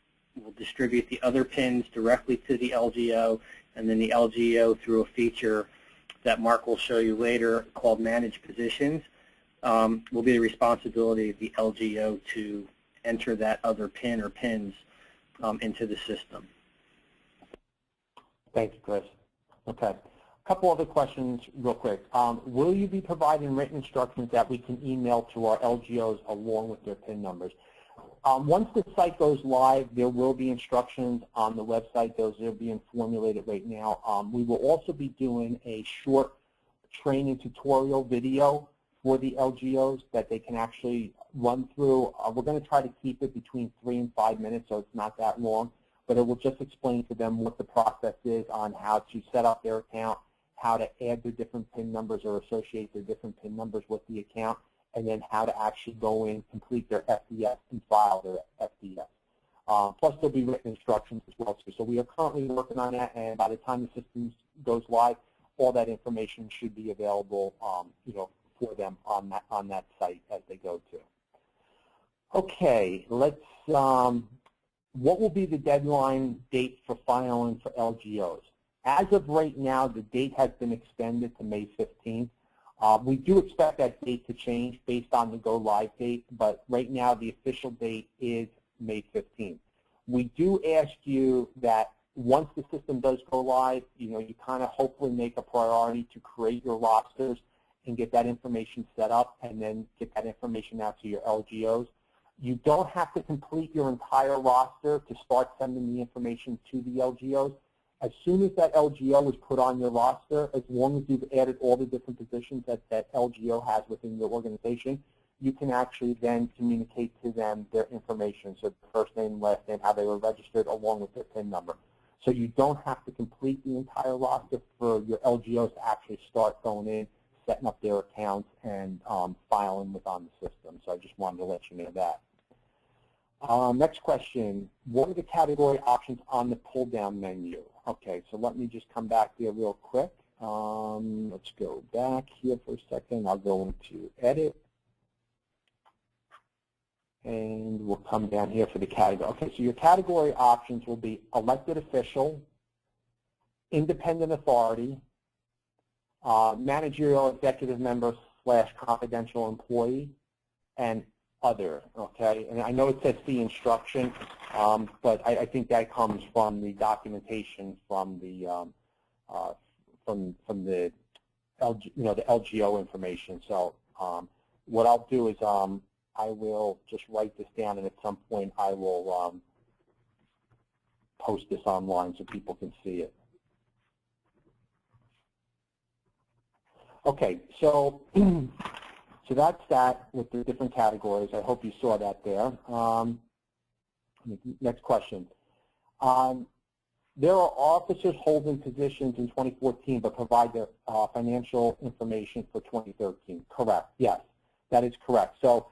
distribute the other PINs directly to the LGO, and then the LGO, through a feature that Mark will show you later called Manage Positions, will be the responsibility of the LGO to enter that other PIN or PINs into the system. Thank you, Chris. Okay. A couple other questions real quick. Will you be providing written instructions that we can email to our LGOs along with their PIN numbers? Once the site goes live, there will be instructions on the website. Those are being formulated right now. We will also be doing a short training tutorial video for the LGOs that they can actually run through. We're going to try to keep it between 3 and 5 minutes, so it's not that long, but it will just explain to them what the process is on how to set up their account, how to add their different PIN numbers or associate their different PIN numbers with the account, and then how to actually go in, complete their FDS, and file their FDS. Plus, there'll be written instructions as well, too. So we are currently working on that, and by the time the system goes live, all that information should be available, for them on that site as they go to. Okay, let's. What will be the deadline date for filing for LGOs? As of right now, the date has been extended to May 15th. We do expect that date to change based on the go-live date, but right now the official date is May 15th. We do ask you that once the system does go live, you kind of hopefully make a priority to create your rosters and get that information set up and then get that information out to your LGOs. You don't have to complete your entire roster to start sending the information to the LGOs. As soon as that LGO is put on your roster, as long as you've added all the different positions that LGO has within your organization, you can actually then communicate to them their information, so the first name, last name, how they were registered, along with their PIN number. So you don't have to complete the entire roster for your LGOs to actually start going in, setting up their accounts, and filing on the system. So I just wanted to let you know that. Next question, what are the category options on the pull-down menu? Okay, so let me just come back here real quick. Let's go back here for a second. I'll go into Edit. And we'll come down here for the category. Okay, so your category options will be elected official, independent authority, managerial executive member / confidential employee, and other, okay? And I know it says see instruction, but I think that comes from the documentation from the the LGO information. So what I'll do is I will just write this down, and at some point I will post this online so people can see it. Okay, so so that's that with the different categories. I hope you saw that there. Next question. There are officers holding positions in 2014 but provide their financial information for 2013. Correct. Yes, that is correct. So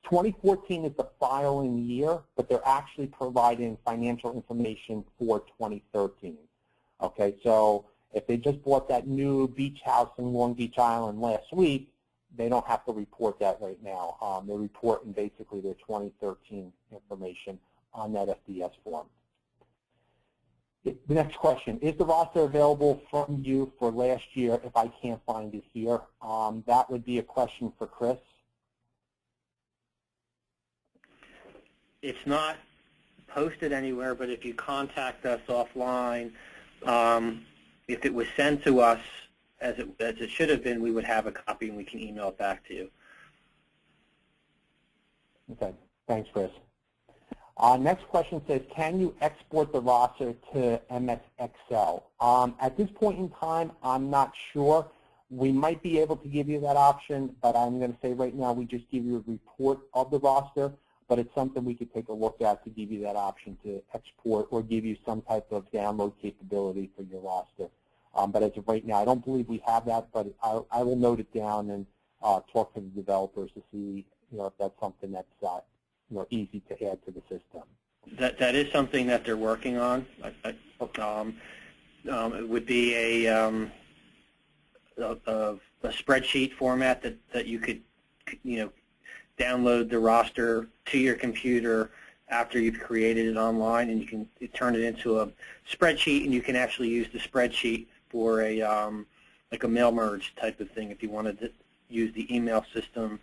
2014 is the filing year, but they're actually providing financial information for 2013. Okay, so if they just bought that new beach house in Long Beach Island last week, they don't have to report that right now. They're reporting basically their 2013 information on that FDS form. The next question, is the roster available from you for last year if I can't find it here? That would be a question for Chris. It's not posted anywhere, but if you contact us offline, if it was sent to us as it should have been, we would have a copy and we can email it back to you. Okay, thanks, Chris. Next question says, can you export the roster to MS Excel? At this point in time, I'm not sure. We might be able to give you that option, but I'm going to say right now we just give you a report of the roster, but it's something we could take a look at to give you that option to export or give you some type of download capability for your roster. But as of right now, I don't believe we have that, but I will note it down and talk to the developers to see if that's something that's easy to add to the system. That is something that they're working on. It would be a spreadsheet format that you could download the roster to your computer after you've created it online, and you can turn it into a spreadsheet, and you can actually use the spreadsheet for a like a mail merge type of thing if you wanted to use the email system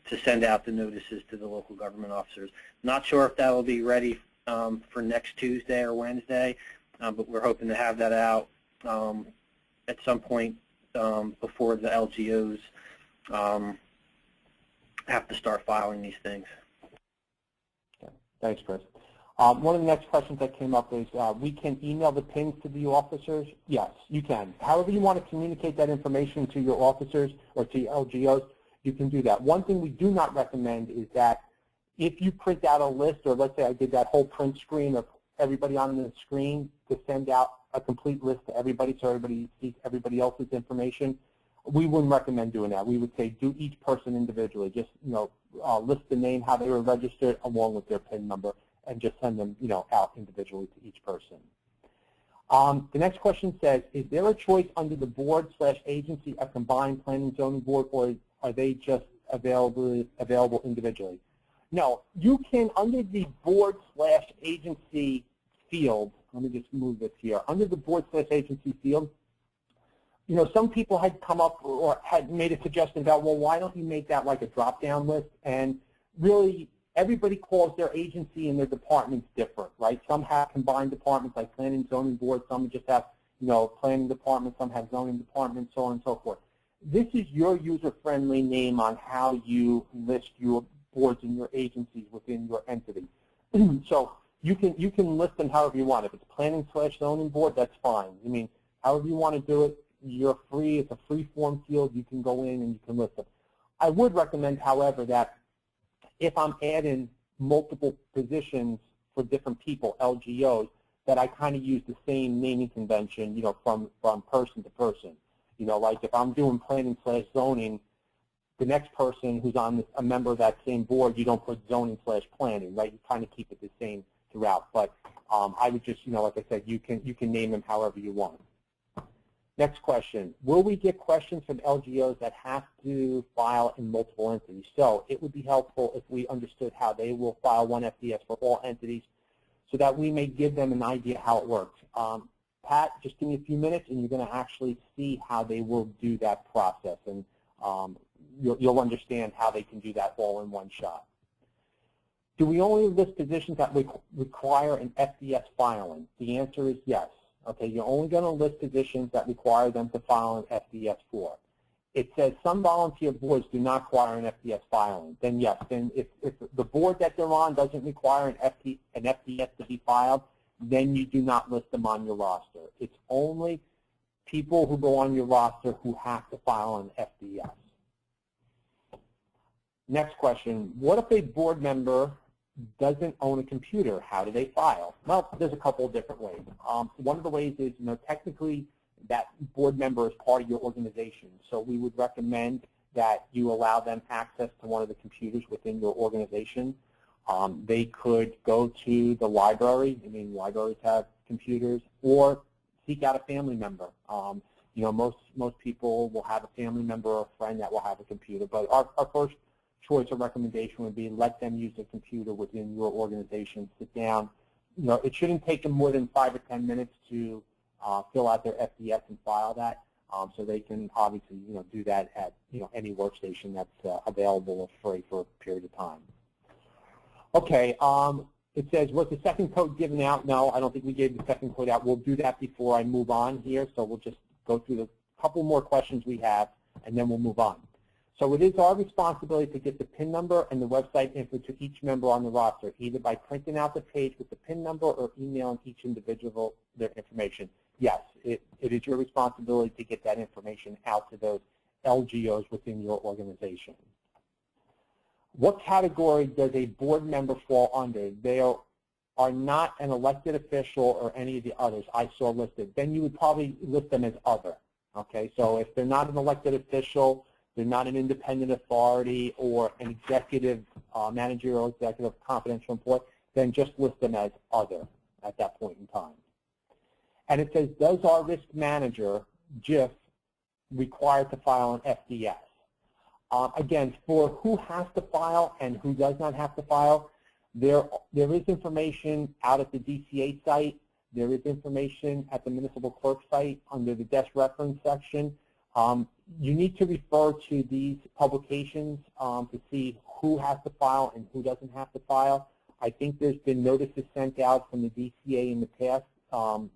to send out the notices to the local government officers. Not sure if that will be ready for next Tuesday or Wednesday, but we're hoping to have that out at some point before the LGOs have to start filing these things. Okay. Thanks, Chris. One of the next questions that came up is, we can email the PINs to the officers? Yes, you can. However you want to communicate that information to your officers or to your LGOs, you can do that. One thing we do not recommend is that if you print out a list, or let's say I did that whole print screen of everybody on the screen to send out a complete list to everybody so everybody sees everybody else's information, we wouldn't recommend doing that. We would say do each person individually. Just list the name, how they were registered, along with their PIN number, and just send them out individually to each person. The next question says, is there a choice under the board/agency a combined planning and zoning board, or are they just available individually? No, you can, under the board/agency field, let me just move this here. Under the board/agency field, some people had come up or had made a suggestion about, well, why don't you make that like a drop-down list? And really, everybody calls their agency and their departments different, right? Some have combined departments like planning and zoning board. Some just have, planning departments. Some have zoning departments, so on and so forth. This is your user-friendly name on how you list your boards and your agencies within your entity. So you can list them however you want. If it's planning/zoning board, that's fine. I mean, however you want to do it, you're free. It's a free-form field. You can go in and you can list them. I would recommend, however, that if I'm adding multiple positions for different people, LGOs, that I kind of use the same naming convention, from person to person. Like if I'm doing planning/zoning, the next person who's on a member of that same board, you don't put zoning/planning, right? You kind of keep it the same throughout. But I would just, like I said, you can name them however you want. Next question, will we get questions from LGOs that have to file in multiple entities? So it would be helpful if we understood how they will file one FDS for all entities so that we may give them an idea how it works. Pat, just give me a few minutes and you're going to actually see how they will do that process, and you'll understand how they can do that all in one shot. Do we only list positions that require an FDS filing? The answer is yes. Okay, you're only going to list positions that require them to file an FDS for. It says some volunteer boards do not require an FDS filing. Then yes, then if the board that they're on doesn't require an FDS to be filed, then you do not list them on your roster. It's only people who go on your roster who have to file an FDS. Next question, what if a board member doesn't own a computer? How do they file? Well, there's a couple of different ways. One of the ways is, technically that board member is part of your organization. So we would recommend that you allow them access to one of the computers within your organization. They could go to the library. I mean, libraries have computers, or seek out a family member. Most people will have a family member or a friend that will have a computer, but our first choice or recommendation would be let them use a computer within your organization. Sit down. It shouldn't take them more than 5 or 10 minutes to fill out their FDS and file that. So they can obviously do that at any workstation that's available for a period of time. Okay. It says, was the second code given out? No, I don't think we gave the second code out. We'll do that before I move on here. So we'll just go through the couple more questions we have, and then we'll move on. So it is our responsibility to get the PIN number and the website info to each member on the roster, either by printing out the page with the PIN number or emailing each individual their information. Yes, it is your responsibility to get that information out to those LGOs within your organization. What category does a board member fall under? They are not an elected official or any of the others I saw listed. Then you would probably list them as other. Okay, so if they're not an elected official, they're not an independent authority or an executive, managerial, executive, confidential employee, then just list them as other at that point in time. And it says, does our risk manager, JIF, required to file an FDS? Again, for who has to file and who does not have to file, there is information out at the DCA site. There is information at the municipal clerk site under the desk reference section. You need to refer to these publications to see who has to file and who doesn't have to file. I think there's been notices sent out from the DCA in the past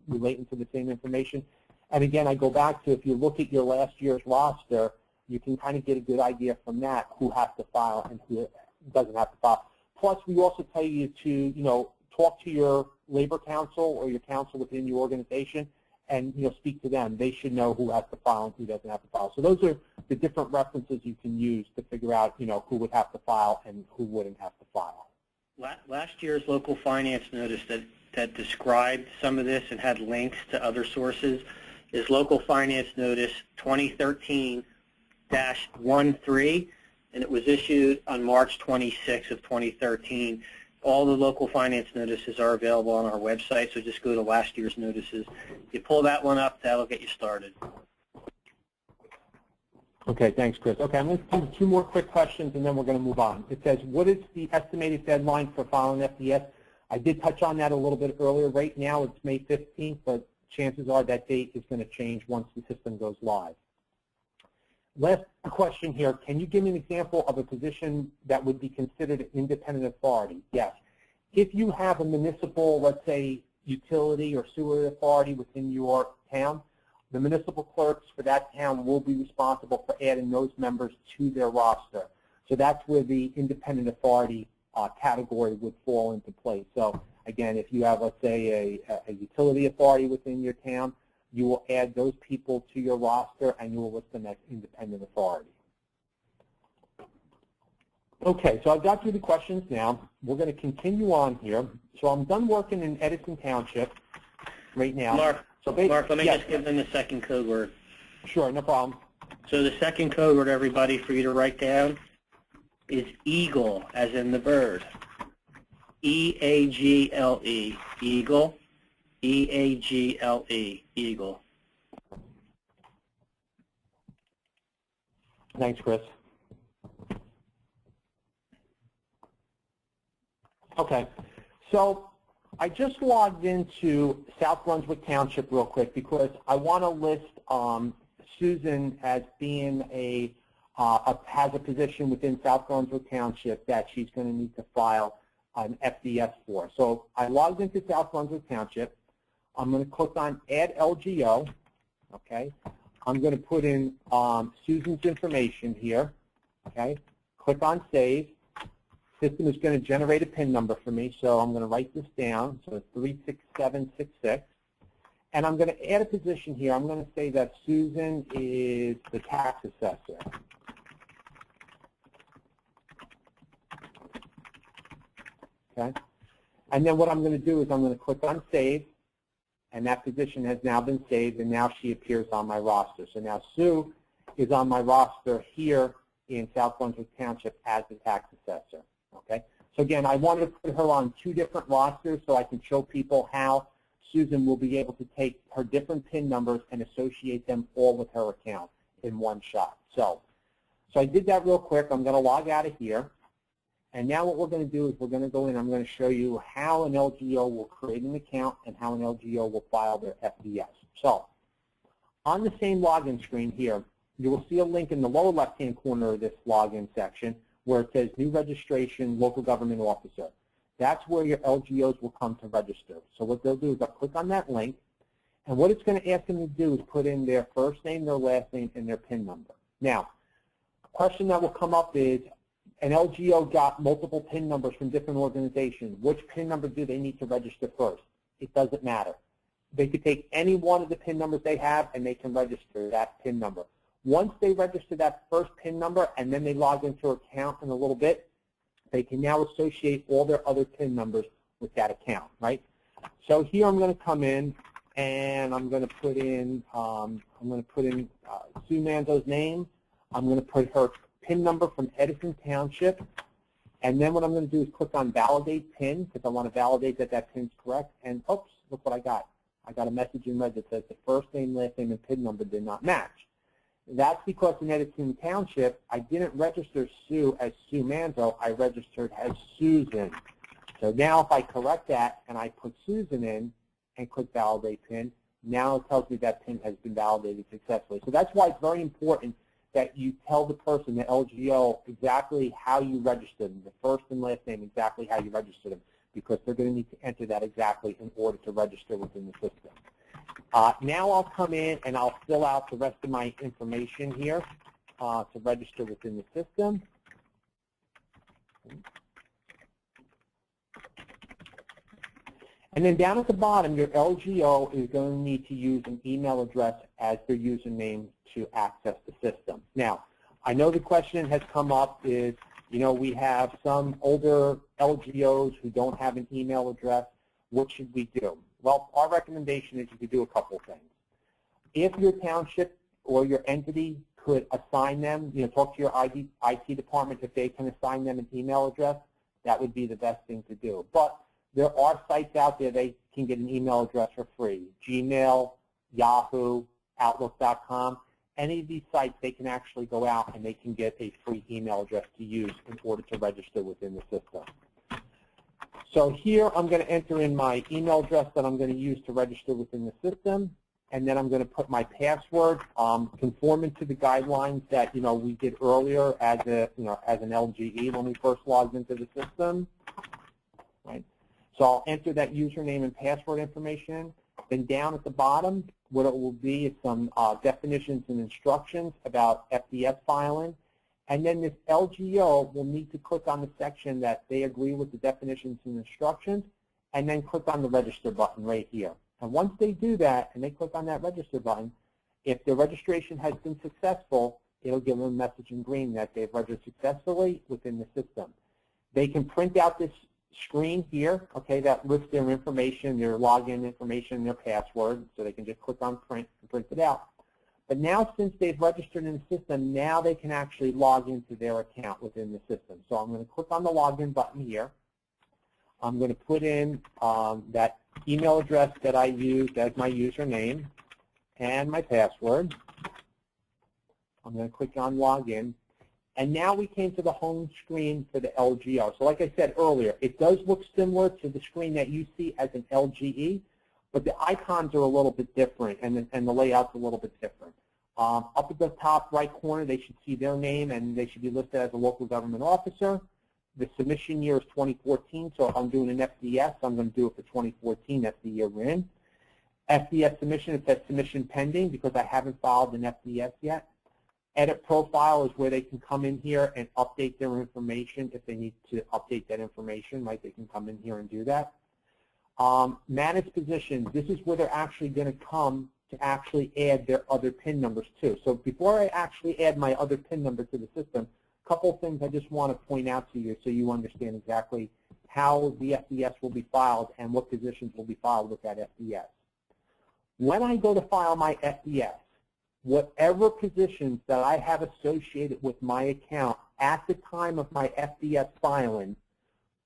relating to the same information. And again, I go back to, if you look at your last year's roster, you can kind of get a good idea from that who has to file and who doesn't have to file. Plus, we also tell you to, talk to your labor council or your council within your organization and, speak to them. They should know who has to file and who doesn't have to file. So those are the different references you can use to figure out, who would have to file and who wouldn't have to file. Last year's local finance notice that described some of this and had links to other sources is Local Finance Notice 2013-13, and it was issued on March 26 of 2013. All the local finance notices are available on our website, so just go to last year's notices. You pull that one up, that'll get you started. Okay, thanks, Chris. Okay, I'm going to do 2 more quick questions, and then we're going to move on. It says, what is the estimated deadline for filing FDS? I did touch on that a little bit earlier. Right now, it's May 15th, but chances are that date is going to change once the system goes live. Last question here. Can you give me an example of a position that would be considered an independent authority? Yes. If you have a municipal, let's say, utility or sewer authority within your town, the municipal clerks for that town will be responsible for adding those members to their roster. So that's where the independent authority category would fall into place. So again, if you have, let's say, a utility authority within your town, you will add those people to your roster and you will list them as independent authority. Okay, so I've got through the questions now. We're going to continue on here. So I'm done working in Edison Township right now. Mark, let me yes. just give them the second code word. Sure, no problem. So the second code word, everybody, for you to write down is eagle, as in the bird. E-A-G-L-E, eagle. E-A-G-L-E, eagle. Thanks, Chris. Okay, so I just logged into South Brunswick Township real quick because I want to list Susan as being has a position within South Brunswick Township that she's going to need to file an FDS for. So I logged into South Brunswick Township. I'm going to click on Add LGO. Okay. I'm going to put in Susan's information here. Okay. Click on Save. System is going to generate a PIN number for me, so I'm going to write this down. So it's 36766. And I'm going to add a position here. I'm going to say that Susan is the tax assessor. Okay. And then what I'm going to do is I'm going to click on Save, and that position has now been saved, and now she appears on my roster. So now Sue is on my roster here in South Brunswick Township as the tax assessor. Okay. So again, I wanted to put her on 2 different rosters so I can show people how Susan will be able to take her different PIN numbers and associate them all with her account in one shot. So I did that real quick. I'm going to log out of here. And now what we're going to do is we're going to go in and I'm going to show you how an LGO will create an account and how an LGO will file their FDS. So on the same login screen here, you will see a link in the lower left-hand corner of this login section where it says New Registration Local Government Officer. That's where your LGOs will come to register. So what they'll do is they'll click on that link, and what it's going to ask them to do is put in their first name, their last name, and their PIN number. Now, question that will come up is, an LGO got multiple PIN numbers from different organizations. Which PIN number do they need to register first? It doesn't matter. They could take any one of the PIN numbers they have and they can register that PIN number. Once they register that first PIN number and then they log into an account in a little bit, they can now associate all their other PIN numbers with that account, right? So here I'm going to come in and I'm going to put in Sue Manzo's name. I'm going to put her PIN number from Edison Township, and then what I'm going to do is click on Validate PIN because I want to validate that that PIN's correct. And oops, look what I got. I got a message in red that says the first name, last name, and PIN number did not match. That's because in Edison Township, I didn't register Sue as Sue Manzo. I registered as Susan. So now if I correct that and I put Susan in and click Validate PIN, now it tells me that PIN has been validated successfully. So that's why it's very important that you tell the person, the LGO, exactly how you registered them, the first and last name, exactly how you registered them, because they're going to need to enter that exactly in order to register within the system. Now I'll come in and I'll fill out the rest of my information here to register within the system. And then down at the bottom, your LGO is going to need to use an email address as their username to access the system. Now, I know the question has come up is, you know, we have some older LGOs who don't have an email address. What should we do? Well, our recommendation is you could do a couple things. If your township or your entity could assign them, you know, talk to your IT department if they can assign them an email address, that would be the best thing to do. But there are sites out there they can get an email address for free. Gmail, Yahoo, Outlook.com. Any of these sites, they can actually go out and they can get a free email address to use in order to register within the system. So here I'm going to enter in my email address that I'm going to use to register within the system, and then I'm going to put my password, conforming to the guidelines that we did earlier as a as an LGE when we first logged into the system. Right. So I'll enter that username and password information. Then down at the bottom, what it will be is some definitions and instructions about FDS filing. And then this LGO will need to click on the section that they agree with the definitions and instructions, and then click on the register button right here. And once they do that, and they click on that register button, if the registration has been successful, it'll give them a message in green that they've registered successfully within the system. They can print out this screen here, okay, that lists their information, their login information, their password, so they can just click on print and print it out. But now, since they've registered in the system, now they can actually log into their account within the system. So I'm going to click on the login button here. I'm going to put in that email address that I used as my username and my password. I'm going to click on login. And now we came to the home screen for the LGO. So like I said earlier, it does look similar to the screen that you see as an LGE, but the icons are a little bit different, and the layout's a little bit different. Up at the top right corner, they should see their name, and they should be listed as a local government officer. The submission year is 2014, so if I'm doing an FDS, I'm going to do it for 2014. That's the year we're in. FDS submission, it says submission pending because I haven't filed an FDS yet. Edit profile is where they can come in here and update their information if they need to update that information, right? They can come in here and do that. Manage position, this is where they're actually going to come to actually add their other PIN numbers too. So before I actually add my other PIN number to the system, a couple of things I just want to point out to you so you understand exactly how the FDS will be filed and what positions will be filed with that FDS. When I go to file my FDS, whatever positions that I have associated with my account at the time of my FDS filing,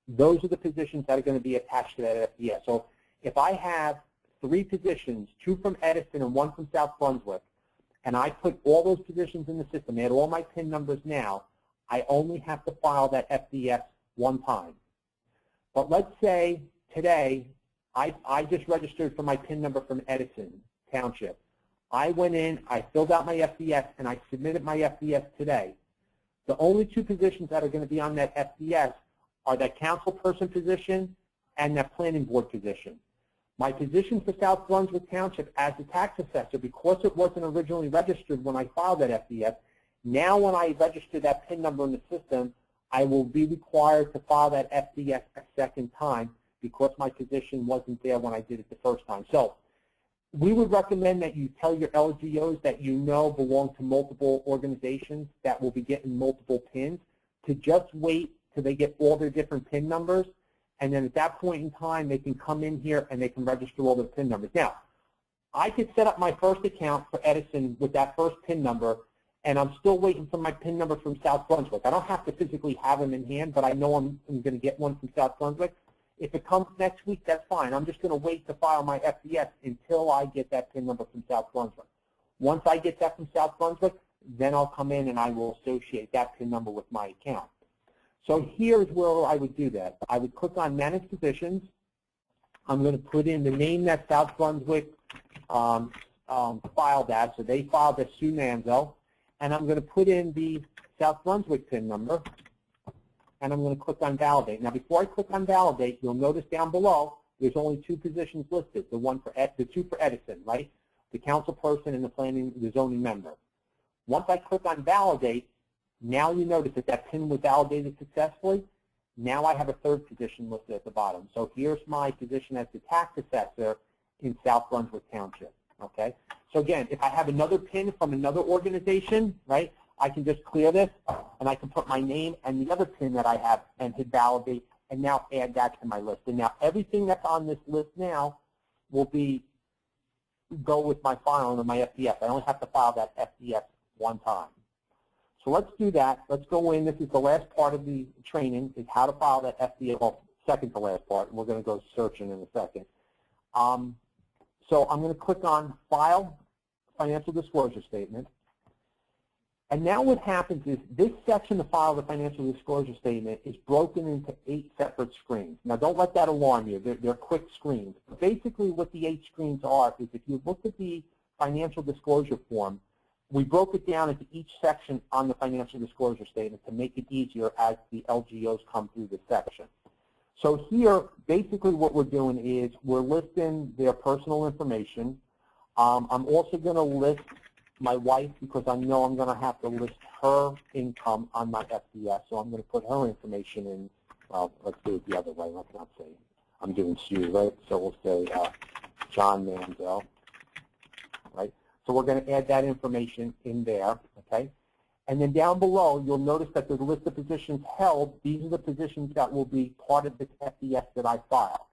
those are the positions that are going to be attached to that FDS. So if I have 3 positions, 2 from Edison and 1 from South Brunswick, and I put all those positions in the system, add all my PIN numbers now, I only have to file that FDS one time. But let's say today I just registered for my PIN number from Edison Township. I went in, I filled out my FDS, and I submitted my FDS today. The only 2 positions that are going to be on that FDS are that council person position and that planning board position. My position for South Brunswick Township as a tax assessor, because it wasn't originally registered when I filed that FDS, Now when I register that PIN number in the system, I will be required to file that FDS a second time because my position wasn't there when I did it the first time. So we would recommend that you tell your LGOs that you know belong to multiple organizations that will be getting multiple PINs to just wait till they get all their different PIN numbers, and then at that point in time, they can come in here and they can register all their PIN numbers. Now, I could set up my first account for Edison with that first PIN number, and I'm still waiting for my PIN number from South Brunswick. I don't have to physically have them in hand, but I know I'm going to get one from South Brunswick. If it comes next week, that's fine. I'm just going to wait to file my FDS until I get that PIN number from South Brunswick. Once I get that from South Brunswick, then I'll come in and I will associate that PIN number with my account. So here's where I would do that. I would click on Manage Positions. I'm going to put in the name that South Brunswick filed that. So they filed as Sue Manzo. And I'm going to put in the South Brunswick PIN number, and I'm going to click on Validate. Now, before I click on Validate, you'll notice down below there's only two positions listed, the two for Edison, right? The council person and the zoning member. Once I click on Validate, now you notice that that PIN was validated successfully. Now I have a third position listed at the bottom. So here's my position as the tax assessor in South Brunswick Township. Okay. So again, if I have another PIN from another organization, right, I can just clear this, and I can put my name and the other PIN that I have and hit Validate, and now add that to my list. And now everything that's on this list now will go with my filing of my FDS. I only have to file that FDS one time. So let's do that. Let's go in. This is the last part of the training, is how to file that FDS. Well, second to last part, and we're going to go searching in a second. So I'm going to click on File Financial Disclosure Statement. And now what happens is this section to file the financial disclosure statement is broken into 8 separate screens. Now don't let that alarm you. They're quick screens. But basically what the 8 screens are is if you look at the financial disclosure form, we broke it down into each section on the financial disclosure statement to make it easier as the LGOs come through the section. So here, basically what we're doing is we're listing their personal information. I'm also going to list my wife because I know I'm going to have to list her income on my FDS. So I'm going to put her information in. Well, let's do it the other way. Let's not say I'm doing Sue, right? So we'll say John Manzo, right? So we're going to add that information in there, okay? And then down below, you'll notice that there's a list of positions held. These are the positions that will be part of this FDS that I file.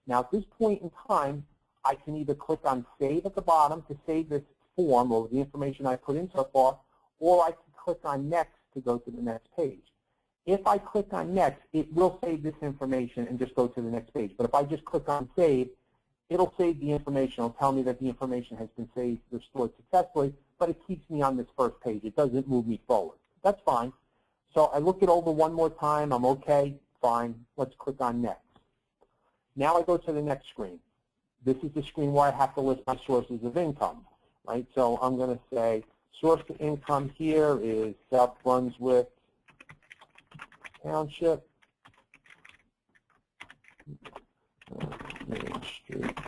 Now, at this point in time, I can either click on Save at the bottom to save this form or the information I put in so far, or I can click on Next to go to the next page. If I click on Next, it will save this information and just go to the next page. But if I just click on Save, it'll save the information. It'll tell me that the information has been saved, restored successfully, but it keeps me on this first page. It doesn't move me forward. That's fine. So I look it over one more time. I'm okay. Fine. Let's click on Next. Now I go to the next screen. This is the screen where I have to list my sources of income, right? So I'm going to say source of income here is South Brunswick Township, Main Street.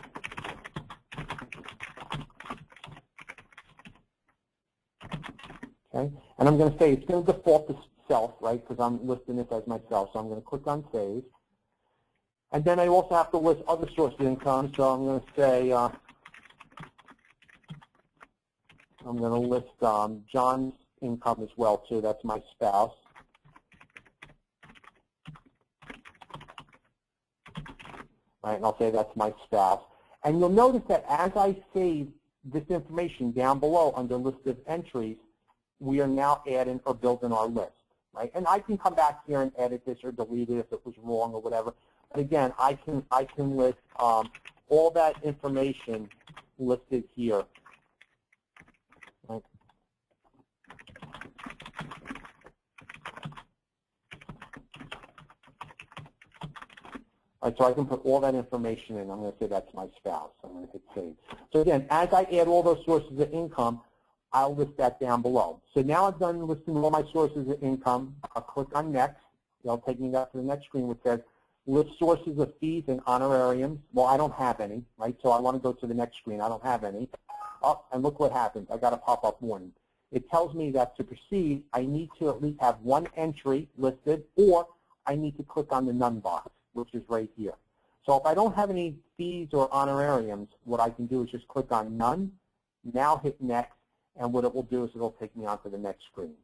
Okay, and I'm going to say it's going to default to self, right, because I'm listing this as myself. So I'm going to click on Save. And then I also have to list other sources of income. So I'm going to say, I'm going to list John's income as well, too. That's my spouse. Right, and I'll say that's my spouse. And you'll notice that as I save this information down below under List of Entries, we are now adding or building our list, right? And I can come back here and edit this or delete it if it was wrong or whatever. But again, I can list all that information listed here. Right? All right, so I can put all that information in. I'm going to say that's my spouse. I'm going to hit Save. So again, as I add all those sources of income, I'll list that down below. So now I've done listing all my sources of income. I'll click on Next. It'll take me back to the next screen which says List sources of fees and honorariums. Well, I don't have any, right? So I want to go to the next screen. I don't have any. Oh, and look what happens. I got a pop-up warning. it tells me that to proceed, I need to at least have one entry listed, or I need to click on the none box, which is right here. So if I don't have any fees or honorariums, what I can do is just click on none, now hit next, and what it will do is it will take me onto the next screen.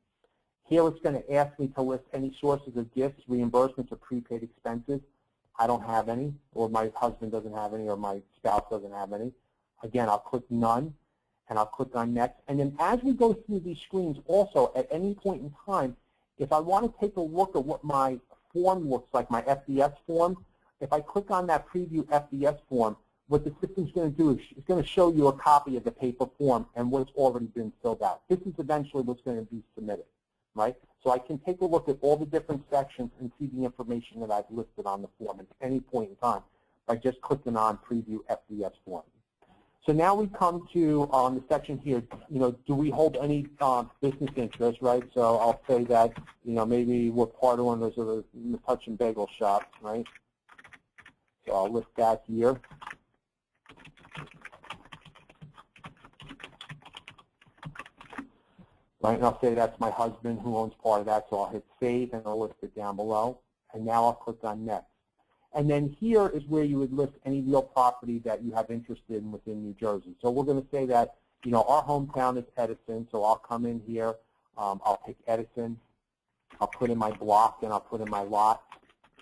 Here it's going to ask me to list any sources of gifts, reimbursements, or prepaid expenses. I don't have any, or my husband doesn't have any, or my spouse doesn't have any. Again, I'll click none, and I'll click on next. And then as we go through these screens, also at any point in time, if I want to take a look at what my form looks like, my FDS form, if I click on that preview FDS form, what the system's going to do is it's going to show you a copy of the paper form and what's already been filled out. This is eventually what's going to be submitted, right? So I can take a look at all the different sections and see the information that I've listed on the form at any point in time by just clicking on preview FDS form. So now we come to the section here, do we hold any business interest, right? So I'll say that, maybe we're part owners of the Touch and Bagel shop, right? So I'll list that here. Right, and I'll say that's my husband who owns part of that, so I'll hit save and I'll list it down below. And now I'll click on next. And then here is where you would list any real property that you have interest in within New Jersey. So we're going to say that, our hometown is Edison, so I'll come in here, I'll pick Edison, I'll put in my block, and I'll put in my lot,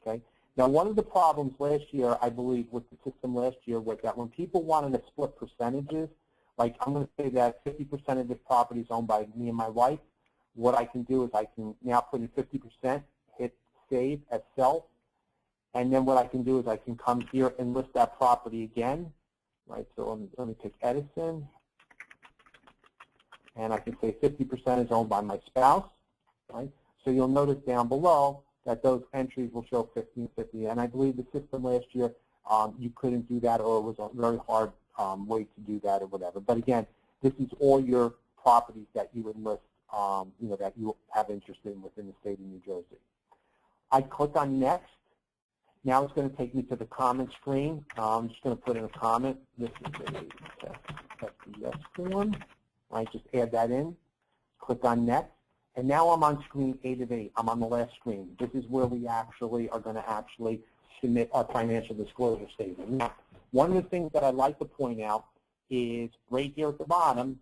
okay? Now, one of the problems last year, I believe, with the system last year was that when people wanted to split percentages, like I'm going to say that 50% of this property is owned by me and my wife, what I can do is I can now put in 50%, hit save as self, and then what I can do is I can come here and list that property again, right? So let me pick Edison, and I can say 50% is owned by my spouse, right? So you'll notice down below that those entries will show 50-50, and I believe the system last year you couldn't do that, or it was a very hard way to do that or whatever. But again, this is all your properties that you would list, that you have interest in within the state of New Jersey. I click on next. Now it's going to take me to the comment screen. I'm just going to put in a comment. This is a FDS form. I just add that in. Click on next. And now I'm on screen 8 of 8. I'm on the last screen. This is where we actually are going to submit our financial disclosure statement. Now, one of the things that I'd like to point out is right here at the bottom,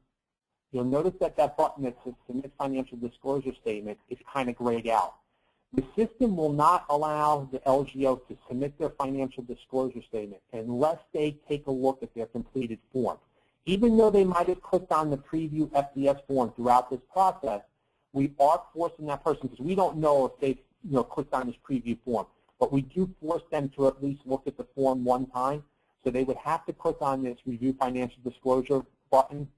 you'll notice that that button that says Submit Financial Disclosure Statement is kind of grayed out. The system will not allow the LGO to submit their financial disclosure statement unless they take a look at their completed form. Even though they might have clicked on the preview FDS form throughout this process, we are forcing that person, because we don't know if they've clicked on this preview form, but we do force them to at least look at the form one time. So they would have to click on this Review Financial Disclosure button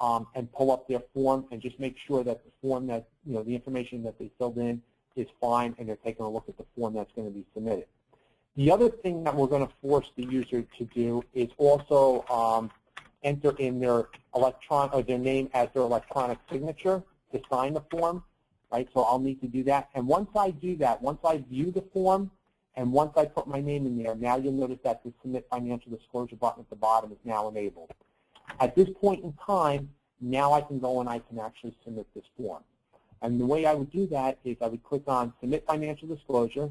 and pull up their form and just make sure that the form that, the information that they filled in is fine, and they're taking a look at the form that's going to be submitted. The other thing that we're going to force the user to do is also enter in their their name as their electronic signature to sign the form, right? So I'll need to do that. And once I do that, once I view the form, and once I put my name in there, now you'll notice that the Submit Financial Disclosure button at the bottom is now enabled. At this point in time, now I can go and I can actually submit this form. And the way I would do that is I would click on Submit Financial Disclosure.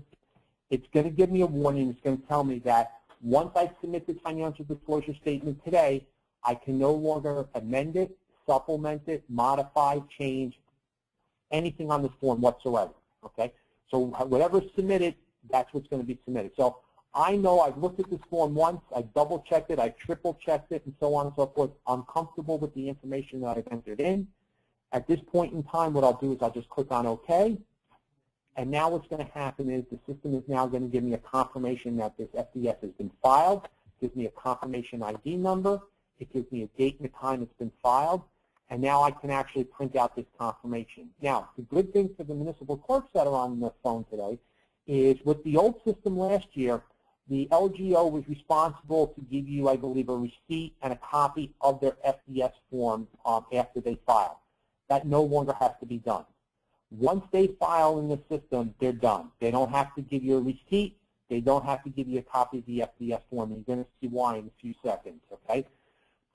It's going to give me a warning. It's going to tell me that once I submit this financial disclosure statement today, I can no longer amend it, supplement it, modify, change anything on this form whatsoever. Okay? So whatever's submitted, that's what's going to be submitted. So I know I've looked at this form once, I've double-checked it, I've triple-checked it, and so on and so forth. I'm comfortable with the information that I've entered in. At this point in time, what I'll do is I'll just click on OK. And now what's going to happen is the system is now going to give me a confirmation that this FDS has been filed. It gives me a confirmation ID number. It gives me a date and the time it's been filed. And now I can actually print out this confirmation. Now, the good thing for the municipal clerks that are on the phone today is with the old system last year, the LGO was responsible to give you, I believe, a receipt and a copy of their FDS form after they file. That no longer has to be done. Once they file in the system, they're done. They don't have to give you a receipt. They don't have to give you a copy of the FDS form. And you're going to see why in a few seconds, okay?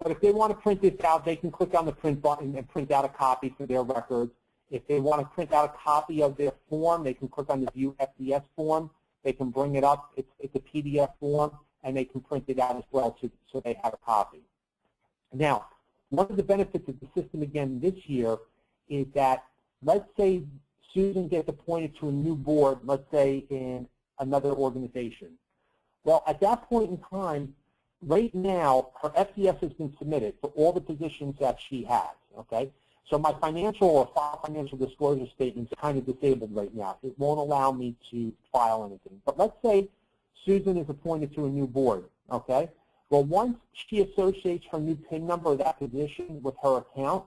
But if they want to print this out, they can click on the print button and print out a copy for their records. If they want to print out a copy of their form, they can click on the View FDS form. They can bring it up. It's a PDF form, and they can print it out as well so they have a copy. Now, one of the benefits of the system again this year is that, let's say Susan gets appointed to a new board, let's say in another organization. Well, at that point in time, right now, her FDS has been submitted for all the positions that she has, okay? So my financial or financial disclosure statement is kind of disabled right now. It won't allow me to file anything. But let's say Susan is appointed to a new board, okay? Well, once she associates her new PIN number of that position with her account,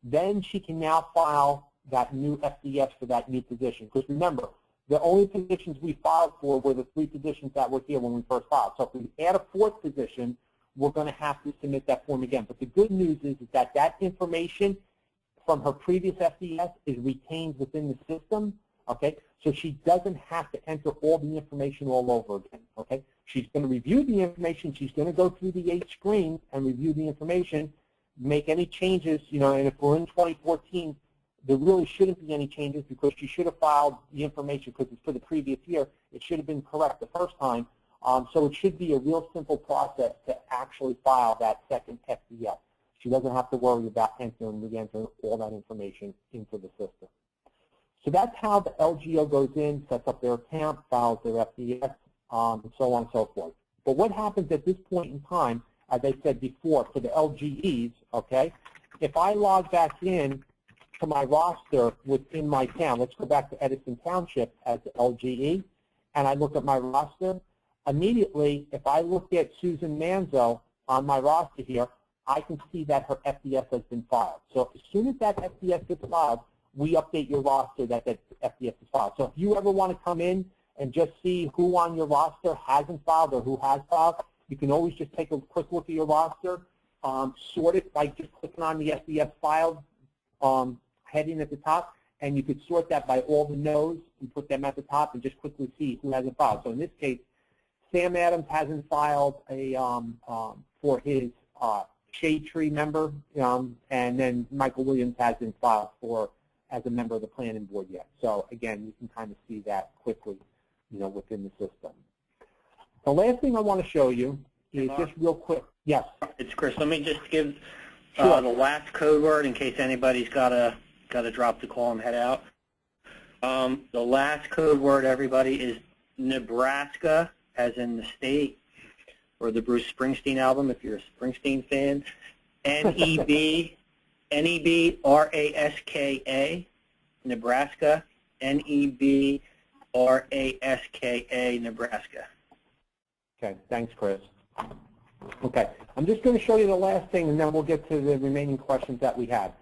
then she can now file that new FDS for that new position. Because remember, the only positions we filed for were the 3 positions that were here when we first filed. So if we add a 4th position, we're going to have to submit that form again. But the good news is that that information from her previous FDS is retained within the system, okay? So she doesn't have to enter all the information all over again, okay? She's going to review the information. She's going to go through the 8 screens and review the information, make any changes, you know, and if we're in 2014, there really shouldn't be any changes because she should have filed the information because it's for the previous year. It should have been correct the first time. So it should be a real simple process to actually file that second FDS. She doesn't have to worry about entering and re-entering all that information into the system. So that's how the LGO goes in, sets up their account, files their FDS, and so on and so forth. But what happens at this point in time, as I said before, for the LGEs, okay, if I log back in to my roster within my town, let's go back to Edison Township as the LGE, and I look at my roster, immediately, if I look at Susan Manzo on my roster here, I can see that her FDS has been filed. So as soon as that FDS gets filed, we update your roster that that FDS is filed. So if you ever want to come in and just see who on your roster hasn't filed or who has filed, you can always just take a quick look at your roster, sort it by just clicking on the FDS filed heading at the top, and you could sort that by all the no's and put them at the top and just quickly see who hasn't filed. So in this case, Sam Adams hasn't filed a for his Shade Tree member, and then Michael Williams hasn't filed for as a member of the planning board yet. So again, you can kind of see that quickly, you know, within the system. The last thing I want to show you is just real quick. Yes. It's Chris. Let me just give Sure. the last code word in case anybody's got to drop the call and head out. The last code word, everybody, is Nebraska, as in the state, or the Bruce Springsteen album, if you're a Springsteen fan. N-E-B-R-A-S-K-A, Nebraska, N-E-B-R-A-S-K-A, Nebraska. Okay, thanks, Chris. Okay, I'm just going to show you the last thing, and then we'll get to the remaining questions that we have.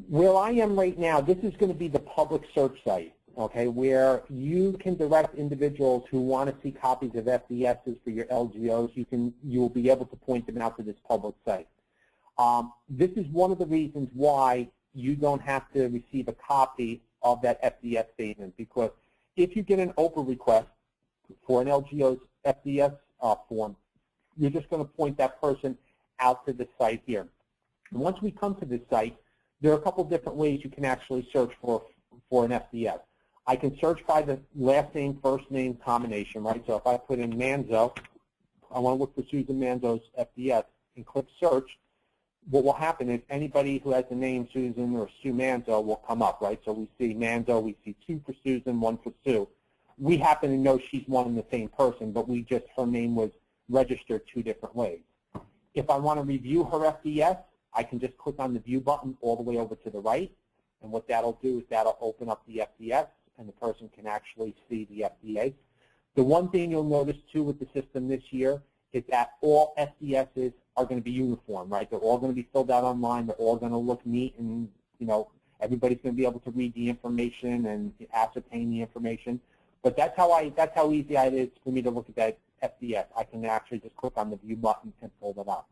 Where I am right now, this is going to be the public search site, okay, where you can direct individuals who want to see copies of FDSs for your LGOs. You will be able to point them out to this public site. This is one of the reasons why you don't have to receive a copy of that FDS statement, because if you get an OPA request for an LGO's FDS form, you're just going to point that person out to the site here. And once we come to this site, there are a couple different ways you can actually search for an FDS. I can search by the last name, first name combination, right? So if I put in Manzo, I want to look for Susan Manzo's FDS and click search. What will happen is anybody who has the name Susan or Sue Manzo will come up, right? So we see Manzo, we see 2 for Susan, 1 for Sue. We happen to know she's one and the same person, but her name was registered 2 different ways. If I want to review her FDS, I can just click on the view button all the way over to the right, and what that'll do is that'll open up the FDS, and the person can actually see the FDA. The one thing you'll notice, too, with the system this year is that all FDSs are going to be uniform, right? They're all going to be filled out online. They're all going to look neat, and, you know, everybody's going to be able to read the information and ascertain the information. But that's how easy it is for me to look at that FDS. I can actually just click on the view button and pull that up.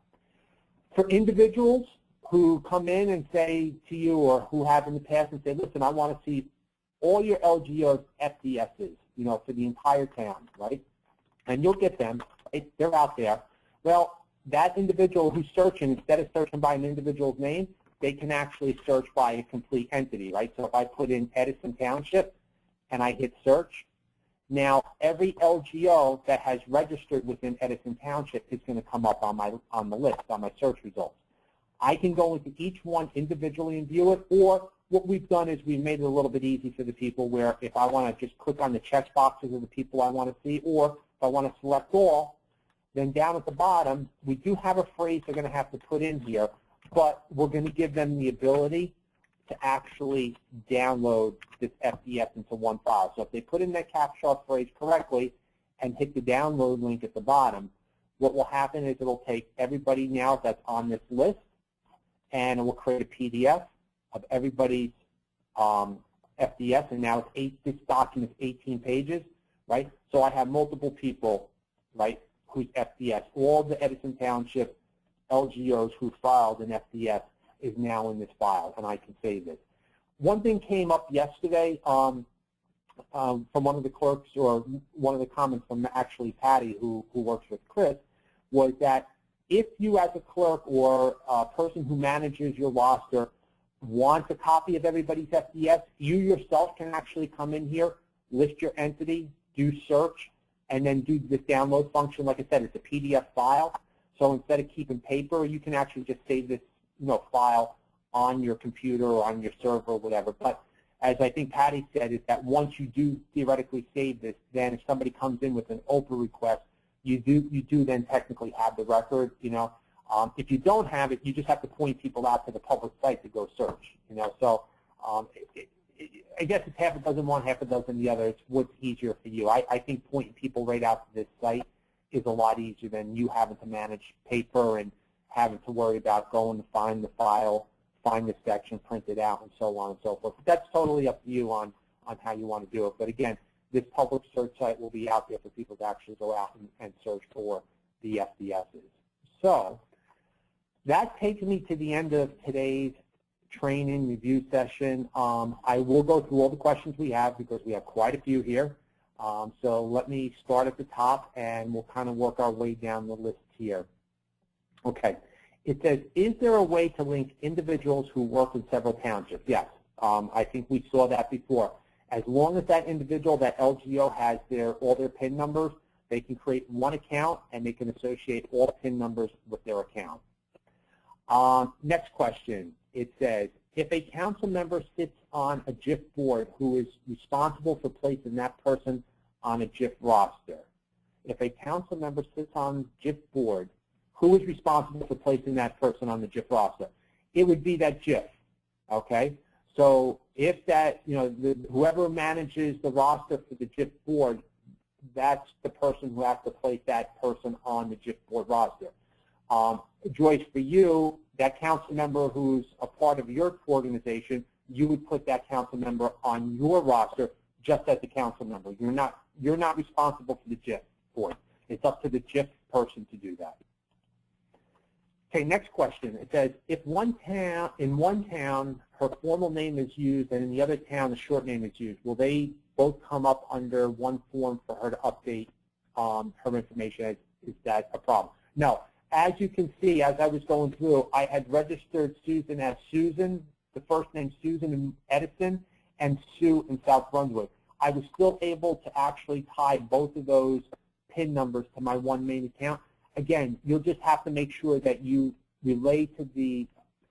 For individuals who come in and say to you, or who have in the past and say, listen, I want to see all your LGO's FDSs, you know, for the entire town, right? And you'll get them, right? They're out there. Well, that individual who's searching, instead of searching by an individual's name, they can actually search by a complete entity, right? So if I put in Edison Township and I hit search, now every LGO that has registered within Edison Township is going to come up on the list, on my search results. I can go into each one individually and view it, or what we've done is we've made it a little bit easy for the people where if I want to just click on the check boxes of the people I want to see, or if I want to select all, then down at the bottom, we do have a phrase they're going to have to put in here, but we're going to give them the ability to actually download this FDS into one file. So if they put in that captcha phrase correctly and hit the download link at the bottom, what will happen is it'll take everybody now that's on this list, and it will create a PDF of everybody's FDS, and now this document is 18 pages, right? So I have multiple people, right, whose FDS, all the Edison Township LGOs who filed an FDS is now in this file, and I can save it. One thing came up yesterday from one of the clerks, or one of the comments from actually Patty, who works with Chris, was that if you as a clerk or a person who manages your roster wants a copy of everybody's FDS, you yourself can actually come in here, list your entity, do search, and then do this download function. Like I said, it's a PDF file. So instead of keeping paper, you can actually just save this file on your computer or on your server or whatever. But as I think Patty said, is that once you do theoretically save this, then if somebody comes in with an OPA request, you do then technically have the record. If you don't have it, you just have to point people out to the public site to go search. So I guess it's half a dozen one, half a dozen the other. It's what's easier for you. I think pointing people right out to this site is a lot easier than you having to manage paper and having to worry about going to find the file, find the section, print it out, and so on and so forth. But that's totally up to you on how you want to do it. But again, this public search site will be out there for people to actually go out and search for the FDSs. So that takes me to the end of today's training review session. I will go through all the questions we have because we have quite a few here. So let me start at the top, and we'll kind of work our way down the list here. Okay. It says, is there a way to link individuals who work in several townships? Yes. I think we saw that before. As long as that individual, that LGO, has all their PIN numbers, they can create one account, and they can associate all PIN numbers with their account. Next question. It says, if a council member sits on a JIF board, who is responsible for placing that person on a JIF roster? If a council member sits on JIF board, who is responsible for placing that person on the JIF roster? It would be that JIF, okay? So if that, whoever manages the roster for the JIF board, that's the person who has to place that person on the JIF board roster. Joyce, for you, that council member who's a part of your organization, you would put that council member on your roster just as a council member. You're not responsible for the JIF board. It's up to the JIF person to do that. Okay, next question. It says, if in one town her formal name is used and in the other town the short name is used, will they both come up under one form for her to update her information? Is that a problem? No. As you can see, as I was going through, I had registered Susan as Susan, the first name Susan in Edison, and Sue in South Brunswick. I was still able to actually tie both of those PIN numbers to my one main account. Again, you'll just have to make sure that you relay to the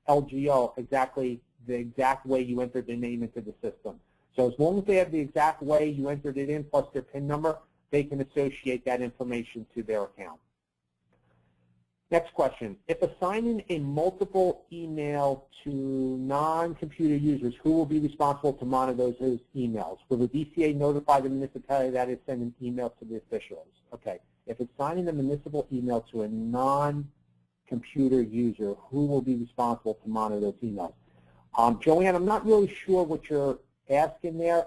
LGO the exact way you entered their name into the system. So as long as they have the exact way you entered it in plus their PIN number, they can associate that information to their account. Next question. If assigning a multiple email to non-computer users, who will be responsible to monitor those emails? Will the DCA notify the municipality that is sending emails to the officials? Okay. If assigning a municipal email to a non-computer user, who will be responsible to monitor those emails? Joanne, I'm not really sure what you're asking there.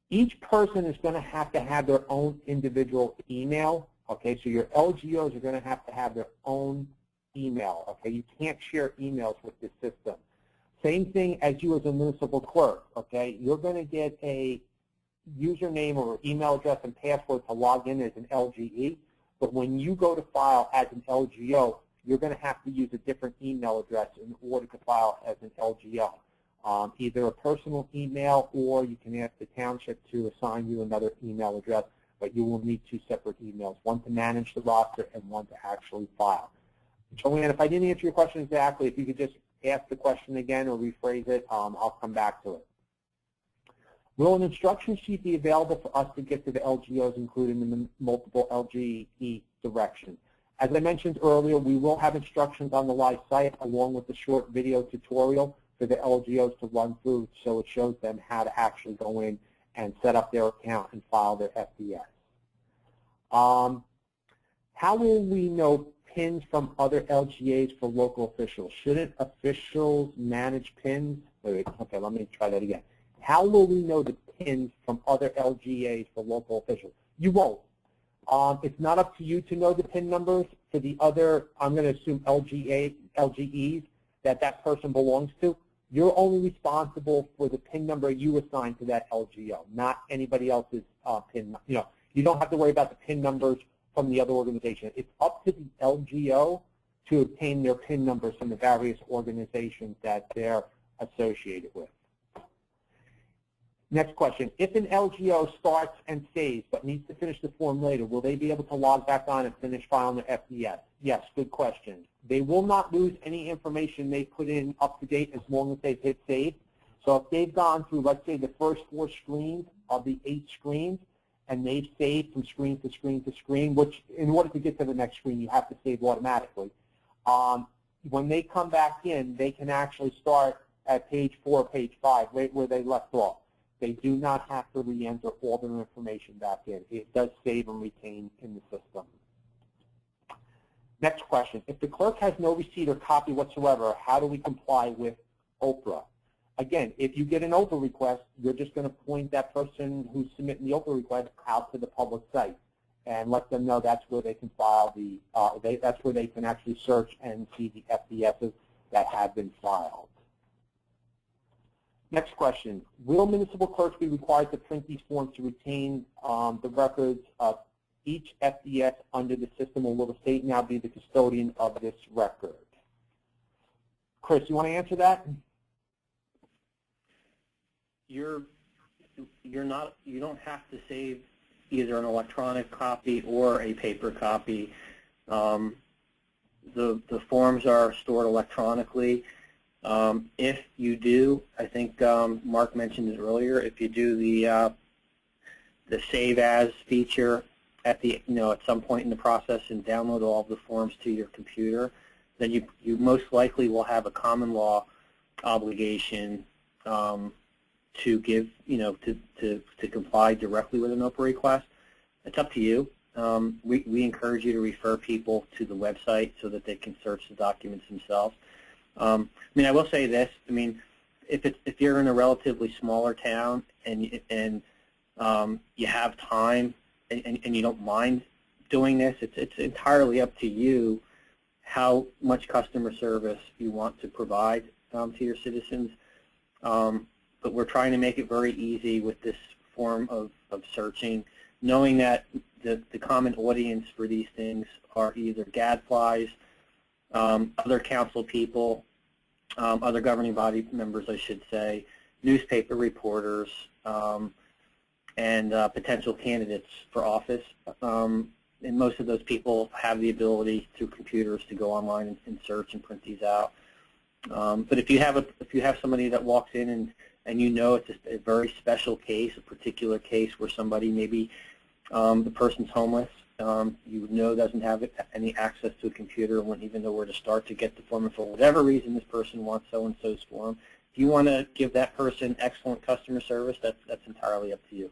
Each person is going to have their own individual email. Okay, so your LGOs are going to have their own email. Okay, you can't share emails with this system. Same thing as you as a municipal clerk. Okay, you're going to get a username or email address and password to log in as an LGE, But when you go to file as an LGO, you're going to have to use a different email address in order to file as an LGO. Either a personal email, or you can ask the township to assign you another email address, but you will need 2 separate emails, one to manage the roster and one to actually file. Joanne, if I didn't answer your question exactly, if you could just ask the question again or rephrase it, I'll come back to it. Will an instruction sheet be available for us to get to the LGOs, including the multiple LGE directions? As I mentioned earlier, we will have instructions on the live site along with the short video tutorial for the LGOs to run through, so it shows them how to actually go in and set up their account and file their FDS. How will we know PINs from other LGAs for local officials? Shouldn't officials manage PINs? Wait, okay, let me try that again. How will we know the PINs from other LGAs for local officials? You won't. It's not up to you to know the PIN numbers for the other, I'm going to assume LGEs that person belongs to. You're only responsible for the PIN number you assign to that LGO, not anybody else's PIN. You don't have to worry about the PIN numbers from the other organization. It's up to the LGO to obtain their PIN numbers from the various organizations that they're associated with. Next question. If an LGO starts and saves but needs to finish the form later, will they be able to log back on and finish filing their FDS? Yes, good question. They will not lose any information they put in up to date as long as they've hit save. So if they've gone through, let's say, the first 4 screens of the 8 screens, and they've saved from screen to screen to screen, which in order to get to the next screen, you have to save automatically. When they come back in, they can actually start at page 4 or page 5, right where they left off. They do not have to re-enter all their information back in. It does save and retain in the system. Next question. If the clerk has no receipt or copy whatsoever, how do we comply with OPRA? Again, if you get an OPRA request, you're just going to point that person who's submitting the OPRA request out to the public site and let them know that's where they can file the, that's where they can actually search and see the FDSs that have been filed. Next question. Will municipal clerks be required to print these forms to retain the records of each FDS under the system, or will the state now be the custodian of this record? Chris, you want to answer that? You don't have to save either an electronic copy or a paper copy. The forms are stored electronically. If you do, I think Mark mentioned it earlier, if you do the save as feature at the at some point in the process and download all of the forms to your computer, then you most likely will have a common law obligation to give to comply directly with an OPRA request. It's up to you. We encourage you to refer people to the website so that they can search the documents themselves. I will say this. If you're in a relatively smaller town and you have time and you don't mind doing this, it's entirely up to you how much customer service you want to provide to your citizens. But we're trying to make it very easy with this form of searching, knowing that the common audience for these things are either gadflies, other council people, other governing body members, I should say, newspaper reporters, and potential candidates for office. And most of those people have the ability through computers to go online and search and print these out. But if you have somebody that walks in and it's a very special case, a particular case where somebody maybe the person's homeless, doesn't have any access to a computer and wouldn't even know where to start to get the form, and for whatever reason this person wants so-and-so's form, if you want to give that person excellent customer service, that's entirely up to you.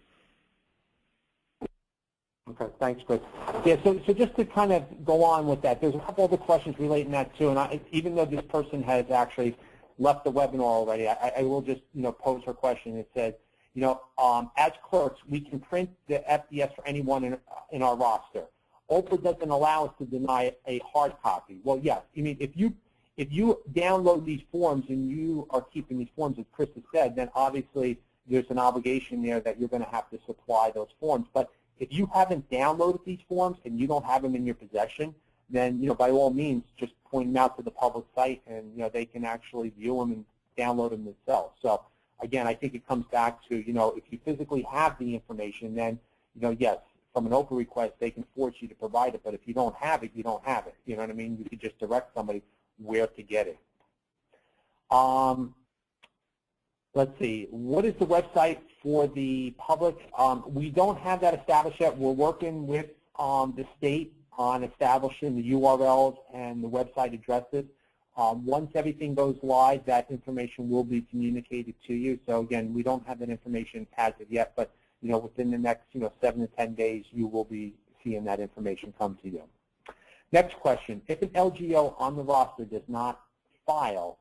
Okay, thanks, Chris. Yeah, so just to kind of go on with that, there's a couple other questions relating to that too, and even though this person has actually left the webinar already, I will just pose her question. It says, as clerks, we can print the FDS for anyone in our roster. OPRA doesn't allow us to deny a hard copy. Well, yes. If you download these forms and you are keeping these forms, as Chris has said, then obviously there's an obligation there that you're going to have to supply those forms. But If you haven't downloaded these forms and you don't have them in your possession, then, by all means, just point them out to the public site, and, they can actually view them and download them themselves. So, again, I think it comes back to, if you physically have the information, then, yes, from an open request, they can force you to provide it. But if you don't have it, you don't have it. You know what I mean? You could just direct somebody where to get it. Let's see. What is the website for the public? We don't have that established yet. We're working with the state on establishing the URLs and the website addresses. Once everything goes live, that information will be communicated to you. So again, we don't have that information as of yet, but within the next 7 to 10 days, you will be seeing that information come to you. Next question: if an LGO on the roster does not file,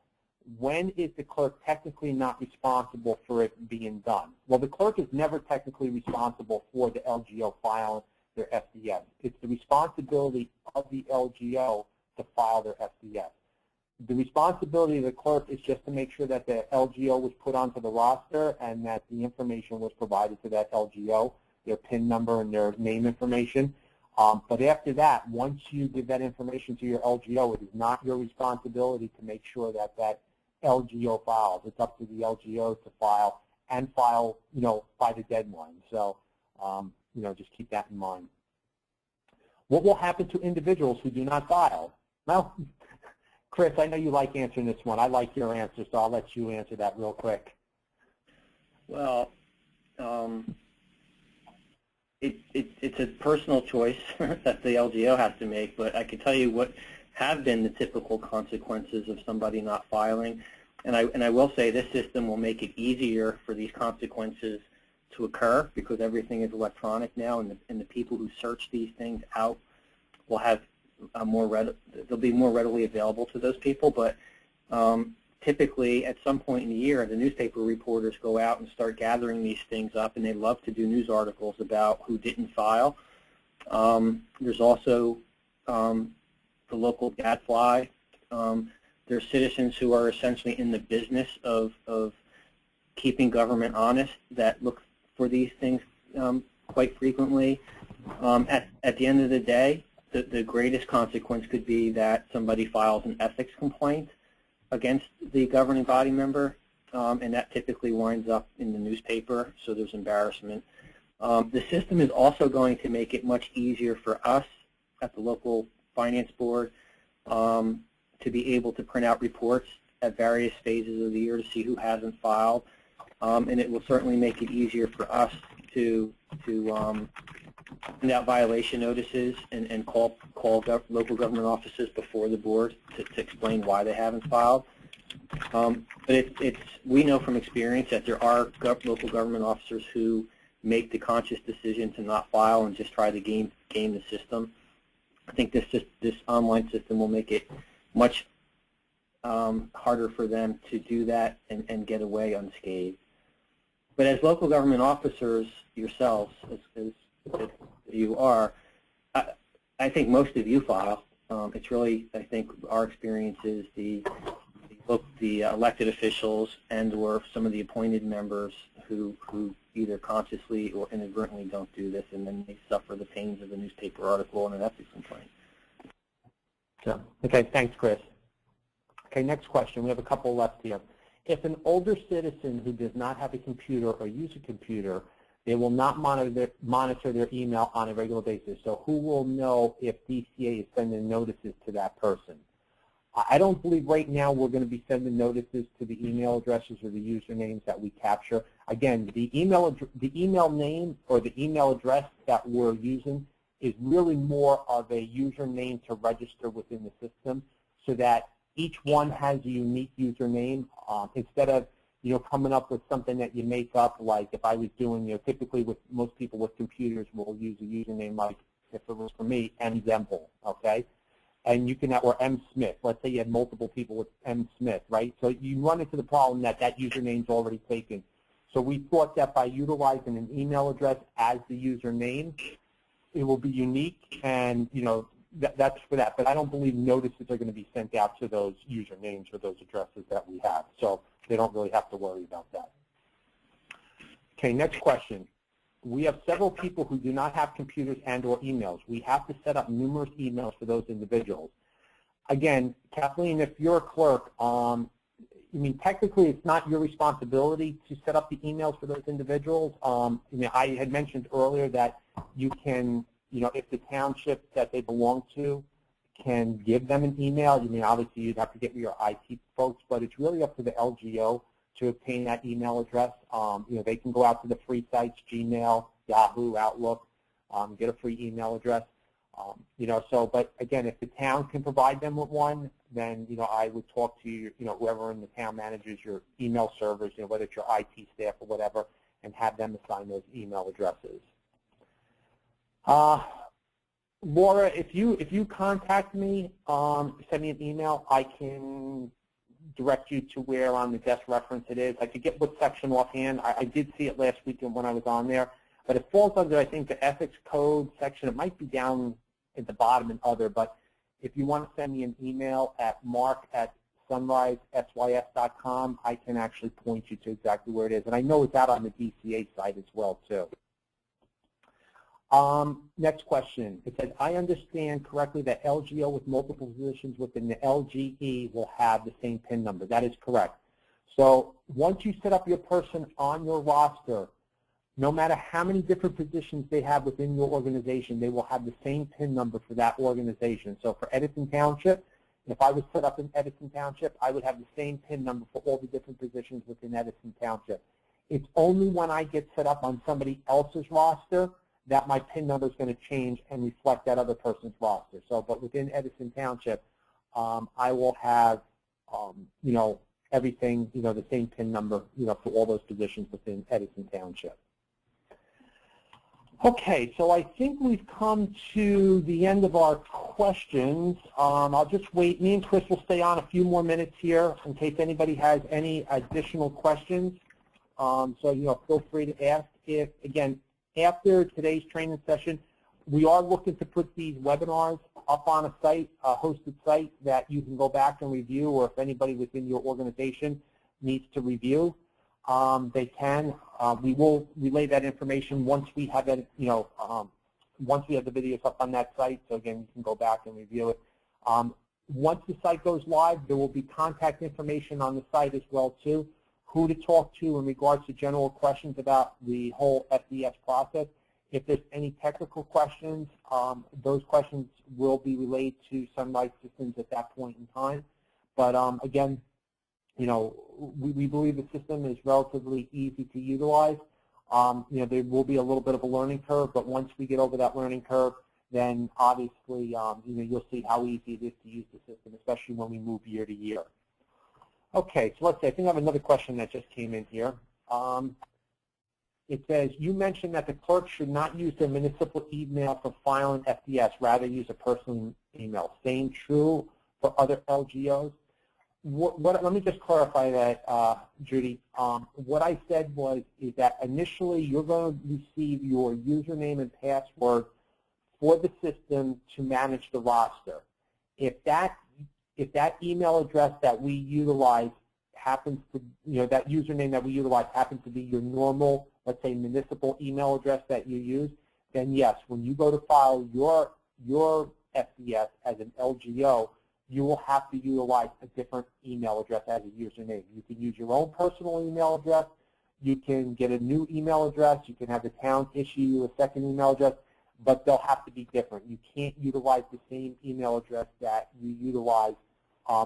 when is the clerk technically not responsible for it being done? Well, the clerk is never technically responsible for the LGO filing their FDS. It's the responsibility of the LGO to file their FDS. The responsibility of the clerk is just to make sure that the LGO was put onto the roster and that the information was provided to that LGO, their PIN number and their name information. But after that, once you give that information to your LGO, it is not your responsibility to make sure that that LGO files. It's up to the LGO to file and file, by the deadline. So, just keep that in mind. What will happen to individuals who do not file? Well, Chris, I know you like answering this one. I like your answer, so I'll let you answer that real quick. Well, it's a personal choice that the LGO has to make, but I can tell you what have been the typical consequences of somebody not filing. And I will say this system will make it easier for these consequences to occur because everything is electronic now, and the people who search these things out will have they'll be more readily available to those people. But typically, at some point in the year, the newspaper reporters go out and start gathering these things up, and they love to do news articles about who didn't file. There's also the local gadfly. There's citizens who are essentially in the business of keeping government honest that look for these things quite frequently. At the end of the day, the greatest consequence could be that somebody files an ethics complaint against the governing body member, and that typically winds up in the newspaper, so there's embarrassment. The system is also going to make it much easier for us at the local finance board to be able to print out reports at various phases of the year to see who hasn't filed, and it will certainly make it easier for us to send out violation notices and call local government offices before the board to explain why they haven't filed. But we know from experience that there are local government officers who make the conscious decision to not file and just try to game the system. I think this online system will make it much harder for them to do that and get away unscathed. But as local government officers yourselves, as you are, I think most of you file. It's really, I think, our experience is the elected officials and/or some of the appointed members who either consciously or inadvertently don't do this, and then they suffer the pains of a newspaper article and an ethics complaint. So, okay, thanks, Chris. Okay, next question. We have a couple left here. If an older citizen who does not have a computer or use a computer, they will not monitor their email on a regular basis. So who will know if DCA is sending notices to that person? I don't believe right now we're going to be sending notices to the email addresses or the usernames that we capture. Again, the email name or the email address that we're using is really more of a username to register within the system, so that each one has a unique username. Instead of coming up with something that you make up, like if I was doing, typically with most people with computers will use a username like, if it was for me, M. Zemple, okay? And you can, or M. Smith. Let's say you had multiple people with M. Smith, right? So you run into the problem that that username's already taken. So we thought that by utilizing an email address as the username, it will be unique, and that's for that. But I don't believe notices are going to be sent out to those usernames or those addresses that we have. So they don't really have to worry about that. Okay, next question. we have several people who do not have computers and or emails. We have to set up numerous emails for those individuals. Again, Kathleen, if you're a clerk, I mean, technically it's not your responsibility to set up the emails for those individuals. I had mentioned earlier that you can, if the township that they belong to can give them an email, obviously you'd have to get with your IT folks, but it's really up to the LGO to obtain that email address. They can go out to the free sites, Gmail, Yahoo, Outlook, get a free email address. But again, if the town can provide them with one, then, I would talk to, whoever in the town manages your email servers, whether it's your IT staff or whatever, and have them assign those email addresses. Laura, if you contact me, send me an email, I can direct you to where on the desk reference it is. I could get what section offhand. I did see it last weekend when I was on there, but it falls under, I think, the ethics code section. It might be down at the bottom and other, but if you want to send me an email at mark@sunrisesys.com, I can actually point you to exactly where it is. And I know it's out on the DCA site as well, too. Next question. It says, I understand correctly that LGO with multiple positions within the LGE will have the same PIN number. That is correct. So once you set up your person on your roster, no matter how many different positions they have within your organization, they will have the same PIN number for that organization. So for Edison Township, if I was set up in Edison Township, I would have the same PIN number for all the different positions within Edison Township. It's only when I get set up on somebody else's roster that my PIN number is going to change and reflect that other person's roster. So, but within Edison Township, I will have, everything, the same PIN number, for all those positions within Edison Township. Okay, so I think we've come to the end of our questions. I'll just wait. Me and Chris will stay on a few more minutes here in case anybody has any additional questions. So, feel free to ask. If, again, after today's training session, we are looking to put these webinars up on a site, a hosted site that you can go back and review, or if anybody within your organization needs to review, they can. We will relay that information once we have it, once we have the videos up on that site. So again, you can go back and review it. Once the site goes live, there will be contact information on the site as well too, who to talk to in regards to general questions about the whole FDS process. If there's any technical questions, those questions will be relayed to Sunrise Systems at that point in time. But again, we believe the system is relatively easy to utilize. There will be a little bit of a learning curve, but once we get over that learning curve, then obviously, you'll see how easy it is to use the system, especially when we move year to year. Okay, so let's see. I think I have another question that just came in here. It says, you mentioned that the clerk should not use their municipal email for filing FDS, rather use a personal email. Same true for other LGOs? Let me just clarify that, Judy. What I said is that initially you're going to receive your username and password for the system to manage the roster. If that email address that we utilize happens to, that username that we utilize happens to be your normal, let's say, municipal email address that you use, then yes, when you go to file your FDS as an LGO, you will have to utilize a different email address as a username. You can use your own personal email address. You can get a new email address. You can have the town issue you a second email address, but they'll have to be different. You can't utilize the same email address that you utilize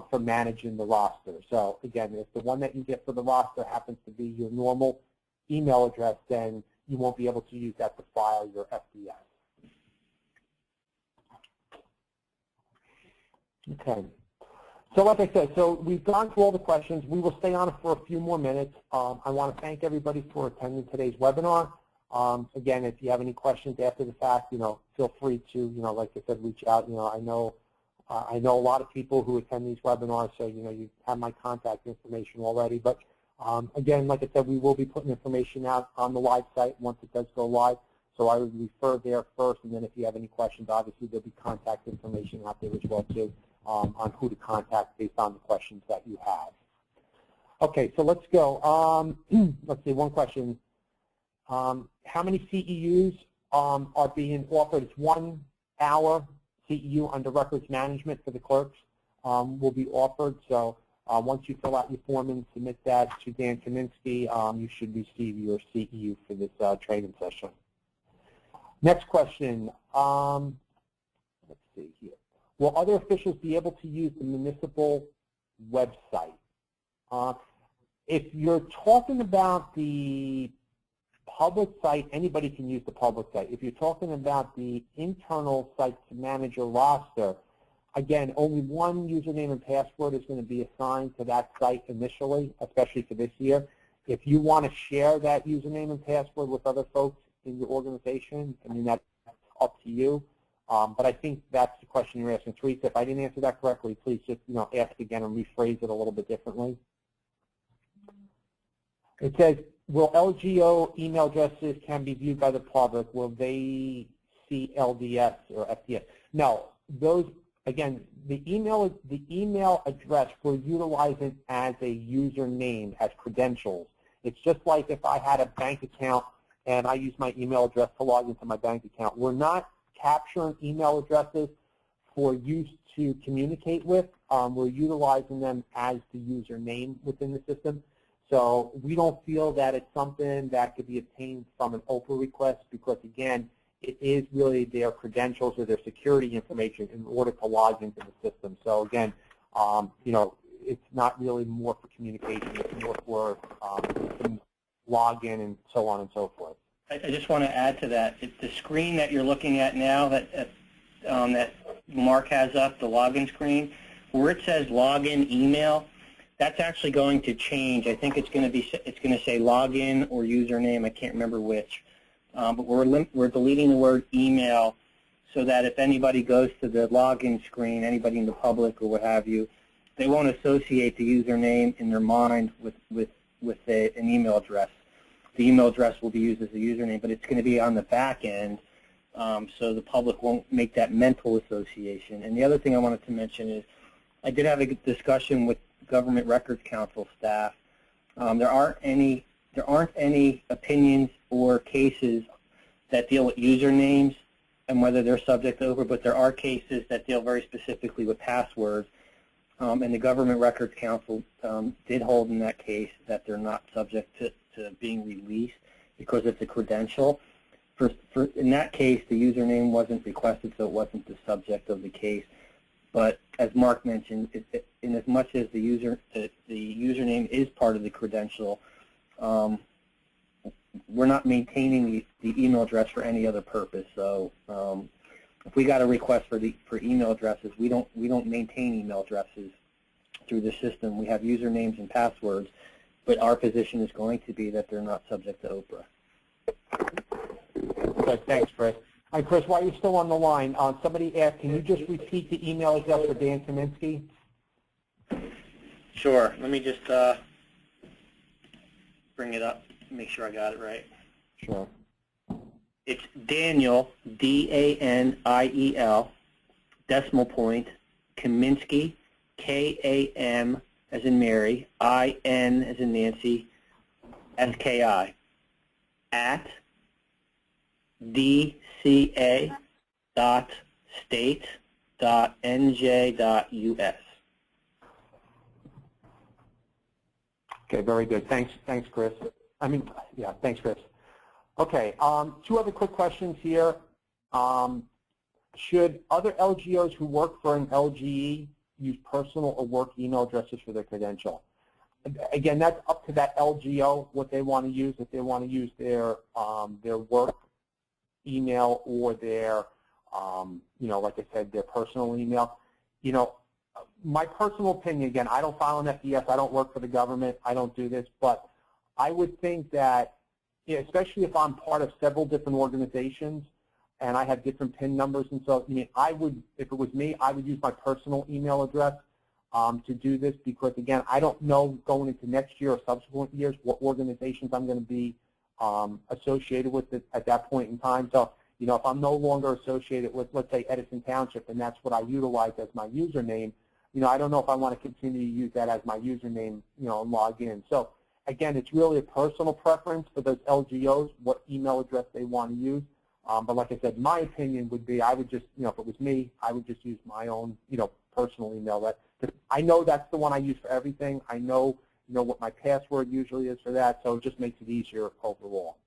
for managing the roster. So again, if the one that you get for the roster happens to be your normal email address, then you won't be able to use that to file your FDS. Okay. So like I said, so we've gone through all the questions. We will stay on for a few more minutes. I want to thank everybody for attending today's webinar. Again, if you have any questions after the fact, feel free to, like I said, reach out. I know a lot of people who attend these webinars, so you have my contact information already. But again, like I said, we will be putting information out on the live site once it does go live. So I would refer there first, and then if you have any questions, obviously there'll be contact information out there as well too. On who to contact based on the questions that you have. Okay, so let's go. Let's see, one question. How many CEUs are being offered? It's 1 hour CEU under records management for the clerks will be offered. So once you fill out your form and submit that to Dan Kaminsky, you should receive your CEU for this training session. Next question. Let's see here. Will other officials be able to use the municipal website? If you're talking about the public site, anybody can use the public site. If you're talking about the internal site to manage your roster, again, only one username and password is going to be assigned to that site initially, especially for this year. If you want to share that username and password with other folks in your organization, I mean, that's up to you. But I think that's the question you're asking. Teresa, if I didn't answer that correctly, please just ask again and rephrase it a little bit differently. It says, will LGO email addresses can be viewed by the public? Will they see LDS or FDS? No, those, again, the email address, we're utilizing as a username, as credentials. It's just like if I had a bank account and I use my email address to log into my bank account. We're not capturing email addresses for use to communicate with. We're utilizing them as the username within the system. So we don't feel that it's something that could be obtained from an OPRA request because, again, it is really their credentials or their security information in order to log into the system. So, again, it's not really more for communication. It's more for login and so on and so forth. I just want to add to that. The screen that you're looking at now that Mark has up, the login screen, where it says login email, that's actually going to change. I think it's going to say login or username. I can't remember which. But we're deleting the word email so that if anybody goes to the login screen, anybody in the public or what have you, they won't associate the username in their mind with an email address. The email address will be used as a username, but it's going to be on the back end, so the public won't make that mental association. And the other thing I wanted to mention is I did have a discussion with Government Records Council staff. There aren't any opinions or cases that deal with usernames and whether they're subject to OPRA, but there are cases that deal very specifically with passwords. And the Government Records Council did hold in that case that they're not subject to being released because it's a credential. In that case, the username wasn't requested, so it wasn't the subject of the case. But as Mark mentioned, in as much as the username is part of the credential, we're not maintaining the email address for any other purpose. So if we got a request for email addresses, we don't maintain email addresses through the system. We have usernames and passwords, but our position is going to be that they're not subject to OPRA. Okay, thanks, Chris. Hi, Chris, while you're still on the line, somebody asked, can you just repeat the email address for Dan Kaminsky? Sure. Let me just bring it up, make sure I got it right. Sure. It's Daniel, D-A-N-I-E-L, decimal point, Kaminsky, K-A-M as in Mary, I-N as in Nancy, S-K-I, at dca.state.nj.us. Okay, very good. Thanks, Chris. Thanks, Chris. Okay, two other quick questions here. Should other LGOs who work for an LGE use personal or work email addresses for their credential? Again, that's up to that LGO what they want to use. If they want to use their work email or their, like I said, their personal email. My personal opinion, again, I don't file an FDS. I don't work for the government. I don't do this, but I would think that, especially if I'm part of several different organizations and I have different PIN numbers and so, I would, if it was me, I would use my personal email address to do this because, again, I don't know going into next year or subsequent years what organizations I'm going to be associated with at that point in time. So, if I'm no longer associated with, let's say, Edison Township, and that's what I utilize as my username, I don't know if I want to continue to use that as my username, and log in. So, again, it's really a personal preference for those LGOs, what email address they want to use. But like I said, my opinion would be I would just, if it was me, I would just use my own, personal email. I know that's the one I use for everything. I know, what my password usually is for that, so it just makes it easier overall.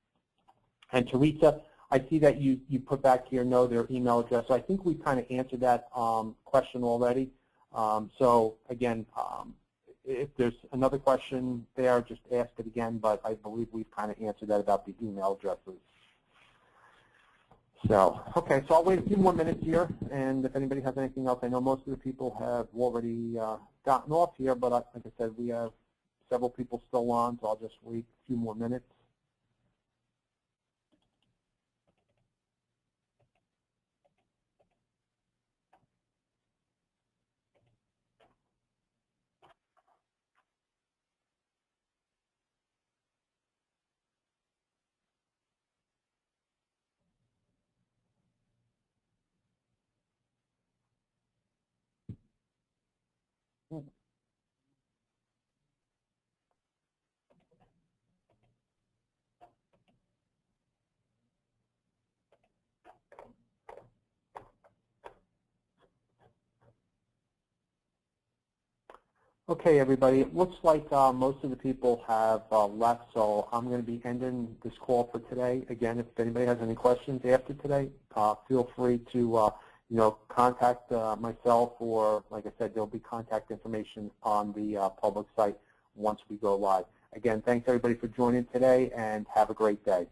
And Teresa, I see that you put back here, know their email address. So I think we kind of answered that question already. So again, if there's another question there, just ask it again, but I believe we've kind of answered that about the email addresses. So, okay, so I'll wait a few more minutes here, and if anybody has anything else, I know most of the people have already gotten off here, but like I said, we have several people still on, so I'll just wait a few more minutes. Okay, everybody. It looks like most of the people have left, so I'm going to be ending this call for today. Again, if anybody has any questions after today, feel free to contact myself, or like I said, there'll be contact information on the public site once we go live. Again, thanks everybody for joining today, and have a great day.